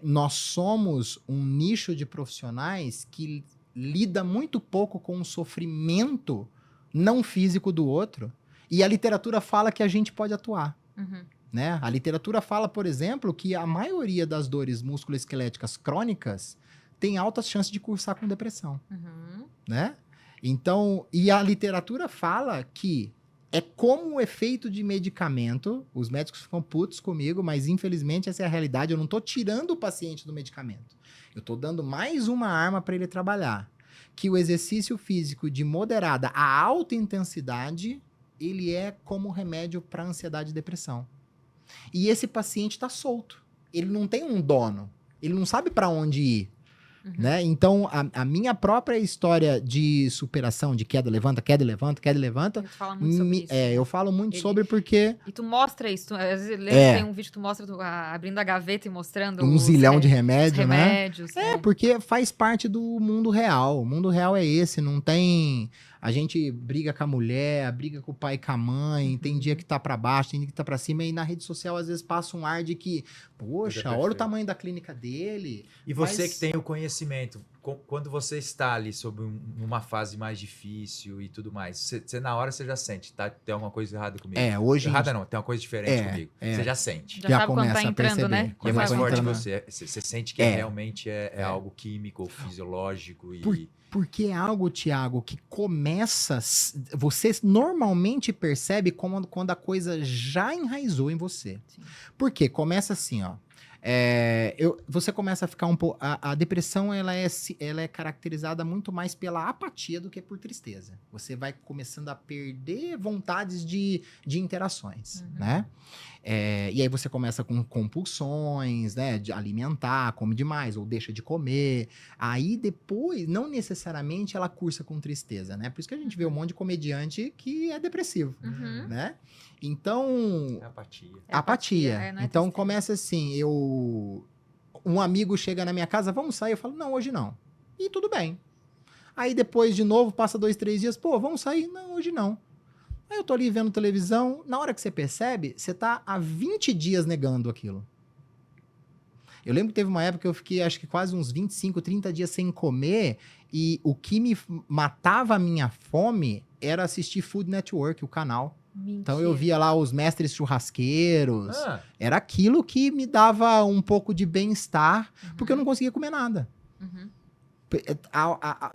nós somos um nicho de profissionais que lida muito pouco com o sofrimento não físico do outro. E a literatura fala que a gente pode atuar. Uhum. Né? A literatura fala, por exemplo, que a maioria das dores musculoesqueléticas crônicas tem altas chances de cursar com depressão. Uhum. Né? Então, e a literatura fala que é como o efeito de medicamento, os médicos ficam putos comigo, mas infelizmente essa é a realidade, eu não estou tirando o paciente do medicamento. Eu estou dando mais uma arma para ele trabalhar. Que o exercício físico de moderada a alta intensidade, ele é como remédio para ansiedade e depressão. E esse paciente está solto. Ele não tem um dono. Ele não sabe para onde ir. Uhum. Né? Então, a minha própria história de superação, de queda, levanta, queda, levanta, queda, levanta, Tu fala muito sobre isso. né? eu falo muito Ele- sobre porque E tu mostra isso. Às vezes lembra que tem um vídeo que tu mostra abrindo a gaveta e mostrando um os zilhão de os remédio, né? remédios. Porque faz parte do mundo real. O mundo real é esse, não tem... A gente briga com a mulher, briga com o pai e com a mãe, tem dia que tá pra baixo, tem dia que tá pra cima, e na rede social às vezes passa um ar de que, poxa, Tudo é olha o perfeito. tamanho da clínica dele. E você Mas- que tem o conhecimento, quando você está ali sobre uma fase mais difícil e tudo mais, você na hora você já sente, tá? Tem alguma coisa errada comigo. Hoje... Errada não, tem uma coisa diferente É, comigo. é. Você já sente. Já Já sabe quando tá começa a entrando, perceber. né? E é Quando mais tá forte que entrando. você. Você sente que realmente é algo químico ou fisiológico e... Porque é algo, Thiago, que começa... Você normalmente percebe quando a coisa já enraizou em você. Sim. Por quê? Começa assim, ó. Você começa a ficar um pouco... A depressão, ela é caracterizada muito mais pela apatia do que por tristeza. Você vai começando a perder vontades de interações, né? E aí você começa com compulsões, né? De alimentar, come demais ou deixa de comer. Aí depois, não necessariamente ela cursa com tristeza, né? Por isso que a gente vê um monte de comediante que é depressivo, Uhum. né? Então... É apatia. É apatia. apatia, não é Então tristeza. começa assim, um amigo chega na minha casa, vamos sair? Eu falo, não, hoje não. E tudo bem. Aí depois, de novo, passa 2, 3 dias, pô, vamos sair? Não, hoje não. Aí eu tô ali vendo televisão, na hora que você percebe, você tá há 20 dias negando aquilo. Eu lembro que teve uma época que eu fiquei, acho que quase uns 25, 30 dias sem comer, e o que me matava a minha fome era assistir Food Network, o canal. Então eu via lá os mestres churrasqueiros, era aquilo que me dava um pouco de bem-estar, porque eu não conseguia comer nada. Uhum.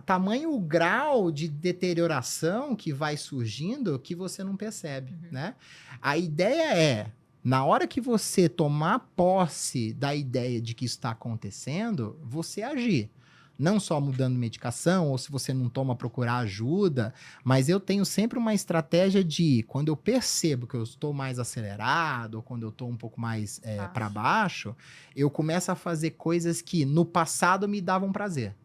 Tamanho o grau de deterioração que vai surgindo que você não percebe, né? A ideia é, na hora que você tomar posse da ideia de que isso está acontecendo, você agir. Não só mudando medicação, ou se você não toma, procurar ajuda, mas eu tenho sempre uma estratégia de, quando eu percebo que eu estou mais acelerado, ou quando eu estou um pouco mais para baixo, eu começo a fazer coisas que no passado me davam prazer.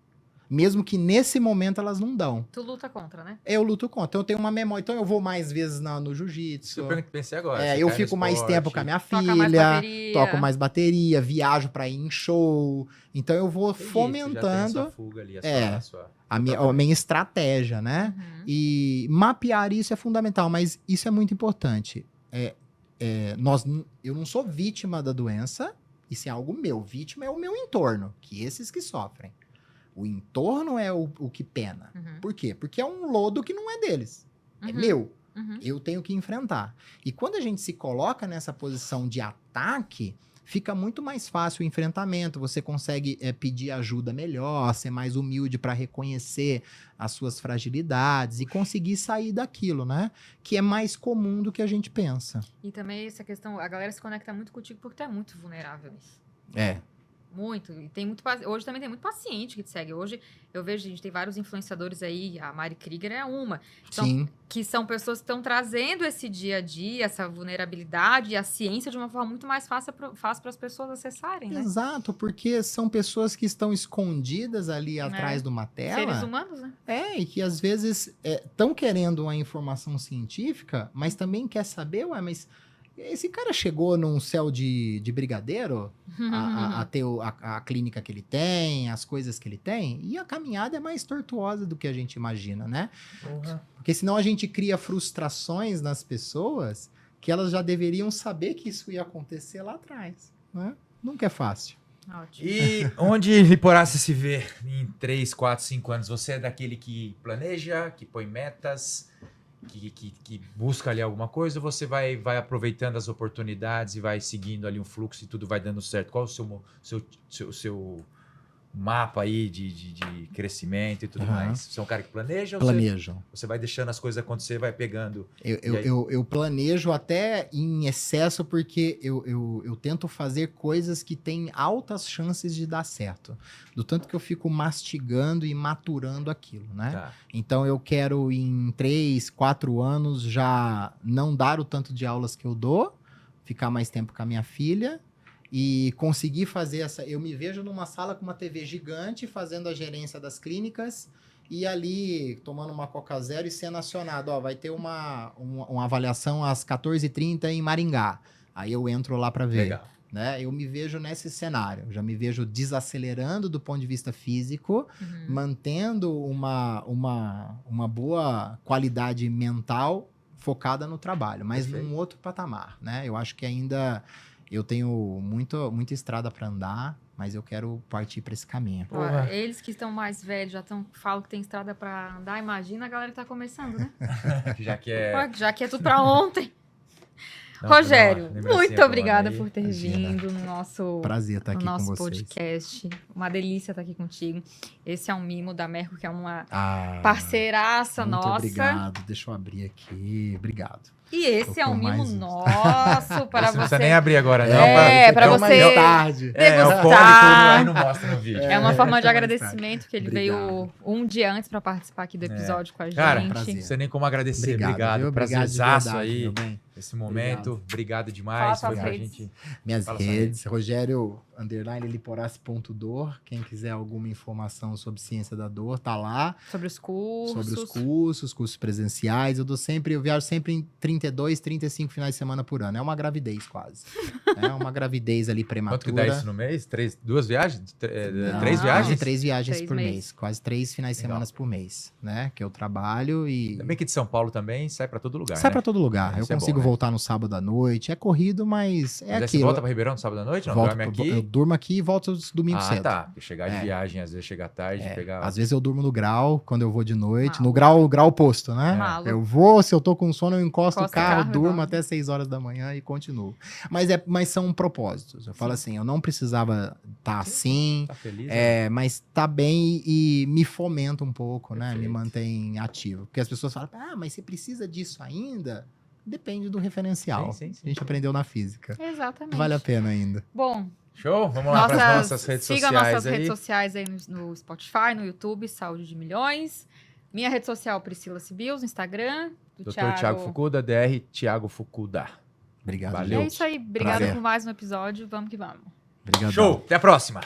Mesmo que nesse momento elas não dão. Tu luta contra, né? Eu luto contra. Então eu tenho uma memória. Então eu vou mais vezes no jiu-jitsu. Eu pensei agora. você Eu cai no fico mais esporte. tempo com a minha Toca mais filha. bateria. Toco mais bateria. Viajo pra ir em show. Então eu vou Entendi, você já tem a fomentando sua fuga ali, a minha estratégia, né? Uhum. E mapear isso é fundamental. Mas isso é muito importante. Eu não sou vítima da doença. Isso é algo meu. Vítima é o meu entorno. Que esses que sofrem. O entorno é o que pena. Uhum. Por quê? Porque é um lodo que não é deles. É Uhum. meu. Uhum. Eu tenho que enfrentar. E quando a gente se coloca nessa posição de ataque, fica muito mais fácil o enfrentamento. Você consegue pedir ajuda melhor, ser mais humilde para reconhecer as suas fragilidades e conseguir sair daquilo, né? Que é mais comum do que a gente pensa. E também essa questão, a galera se conecta muito contigo porque tu é muito vulnerável nisso. É. Muito. E tem muito. Hoje também tem muito paciente que te segue. Hoje eu vejo, a gente tem vários influenciadores aí, a Mari Krieger é uma. Sim. Que são pessoas que estão trazendo esse dia a dia, essa vulnerabilidade e a ciência de uma forma muito mais fácil para as pessoas acessarem, né? Exato, porque são pessoas que estão escondidas ali atrás de uma tela. Seres humanos, né? E que às vezes estão querendo uma informação científica, mas também quer saber, ué, mas esse cara chegou num céu de brigadeiro a ter a clínica que ele tem, as coisas que ele tem, e a caminhada é mais tortuosa do que a gente imagina, né? Porra. Porque senão a gente cria frustrações nas pessoas que elas já deveriam saber que isso ia acontecer lá atrás, né? Nunca é fácil. Ótimo. E onde Liporace se vê em 3, 4, 5 anos? Você é daquele que planeja, que põe metas, que busca ali alguma coisa, ou você vai aproveitando as oportunidades e vai seguindo ali um fluxo e tudo vai dando certo? Qual o seu mapa aí de crescimento e tudo mais? Você é um cara que planeja? Planejo. Você vai deixando as coisas acontecer, vai pegando... Eu planejo até em excesso porque eu tento fazer coisas que têm altas chances de dar certo. Do tanto que eu fico mastigando e maturando aquilo, né? Tá. Então eu quero em 3, 4 anos já não dar o tanto de aulas que eu dou, ficar mais tempo com a minha filha e conseguir fazer essa... Eu me vejo numa sala com uma TV gigante, fazendo a gerência das clínicas e ali tomando uma Coca Zero e sendo acionado. Ó, vai ter uma avaliação às 14h30 em Maringá. Aí eu entro lá para ver. Legal. Né? Eu me vejo nesse cenário. Já me vejo desacelerando do ponto de vista físico, mantendo uma boa qualidade mental focada no trabalho, mas Perfeito. num outro patamar, né? Eu acho que ainda eu tenho muita estrada para andar, mas eu quero partir para esse caminho. Ó, eles que estão mais velhos falam que tem estrada para andar, imagina a galera que tá começando, né? Já que é... Pô, já que é tudo para ontem. Não, Rogério, lembrancinha muito pro obrigada ano aí. por ter Imagina. vindo no nosso, Prazer estar no aqui com nosso vocês. podcast. Uma delícia estar aqui contigo. Esse é um mimo da Merco, que é uma Ah, parceiraça muito nossa. obrigado. Deixa eu abrir aqui. Obrigado. E esse Tô é um por mimo mais um. nosso para Você não precisa nem você. abrir agora, não. Pra ficar você mais tarde. É o código, degustar. aí não mostra no vídeo. É uma forma de tá mais agradecimento que ele Obrigado. veio um dia antes para participar aqui do episódio com a gente. Cara, prazer. não sei nem como agradecer. Obrigado. viu? Obrigado de Prazerzaço verdade, aí, meu bem. esse momento. Obrigado demais. Fala Foi suas pra redes. gente... Minhas Fala sua redes, Rogério _liporace.dor. Quem quiser alguma informação sobre ciência da dor, tá lá. Sobre os cursos. Sobre os cursos presenciais. Eu viajo sempre em 32, 35 finais de semana por ano. É uma gravidez quase. É uma gravidez ali prematura. Quanto que dá isso no mês? 2 viagens? Não, 3 Ah, viagens? 3 viagens 3 por meses. mês. Quase 3 finais de Legal. semana por mês, né? Que eu trabalho e... Ainda bem que de São Paulo também sai pra todo lugar, Sai né? pra todo lugar. Eu Isso é consigo bom, né? voltar no sábado à noite. É corrido, mas é Mas aí você aquilo. volta pra Ribeirão no sábado à noite? Não, Volto- dorme aqui? Eu durmo aqui e volto domingo cedo. Tá. Porque chegar de É. viagem, às vezes chega tarde, pegar... Às vezes eu durmo no grau, quando eu vou de noite. Maluco. No grau oposto, né? Maluco. Eu vou, se eu tô com sono, eu encosto o Encosta o carro, carro e durmo dorme. até 6 horas da manhã e continuo. Mas são propósitos. Eu falo assim, eu não precisava estar assim, Tá feliz? Né? mas tá bem e me fomenta um pouco, né? Me Perfeito. mantém ativo. Porque as pessoas falam, mas você precisa disso ainda? Depende do referencial. Sim. A gente aprendeu na física. Exatamente. Vale a pena ainda. Bom, Show? Vamos lá para as nossas redes sigam sociais nossas aí. redes sociais aí no Spotify, no YouTube, Saúde de Milhões. Minha rede social, Priscila Sibius, no Instagram. Do Dr. Thiago Fukuda, DR Thiago Fukuda. Obrigado. Valeu. É isso aí. Obrigada Prazer. por mais um episódio. Vamos que vamos. Obrigado. Show! Até a próxima!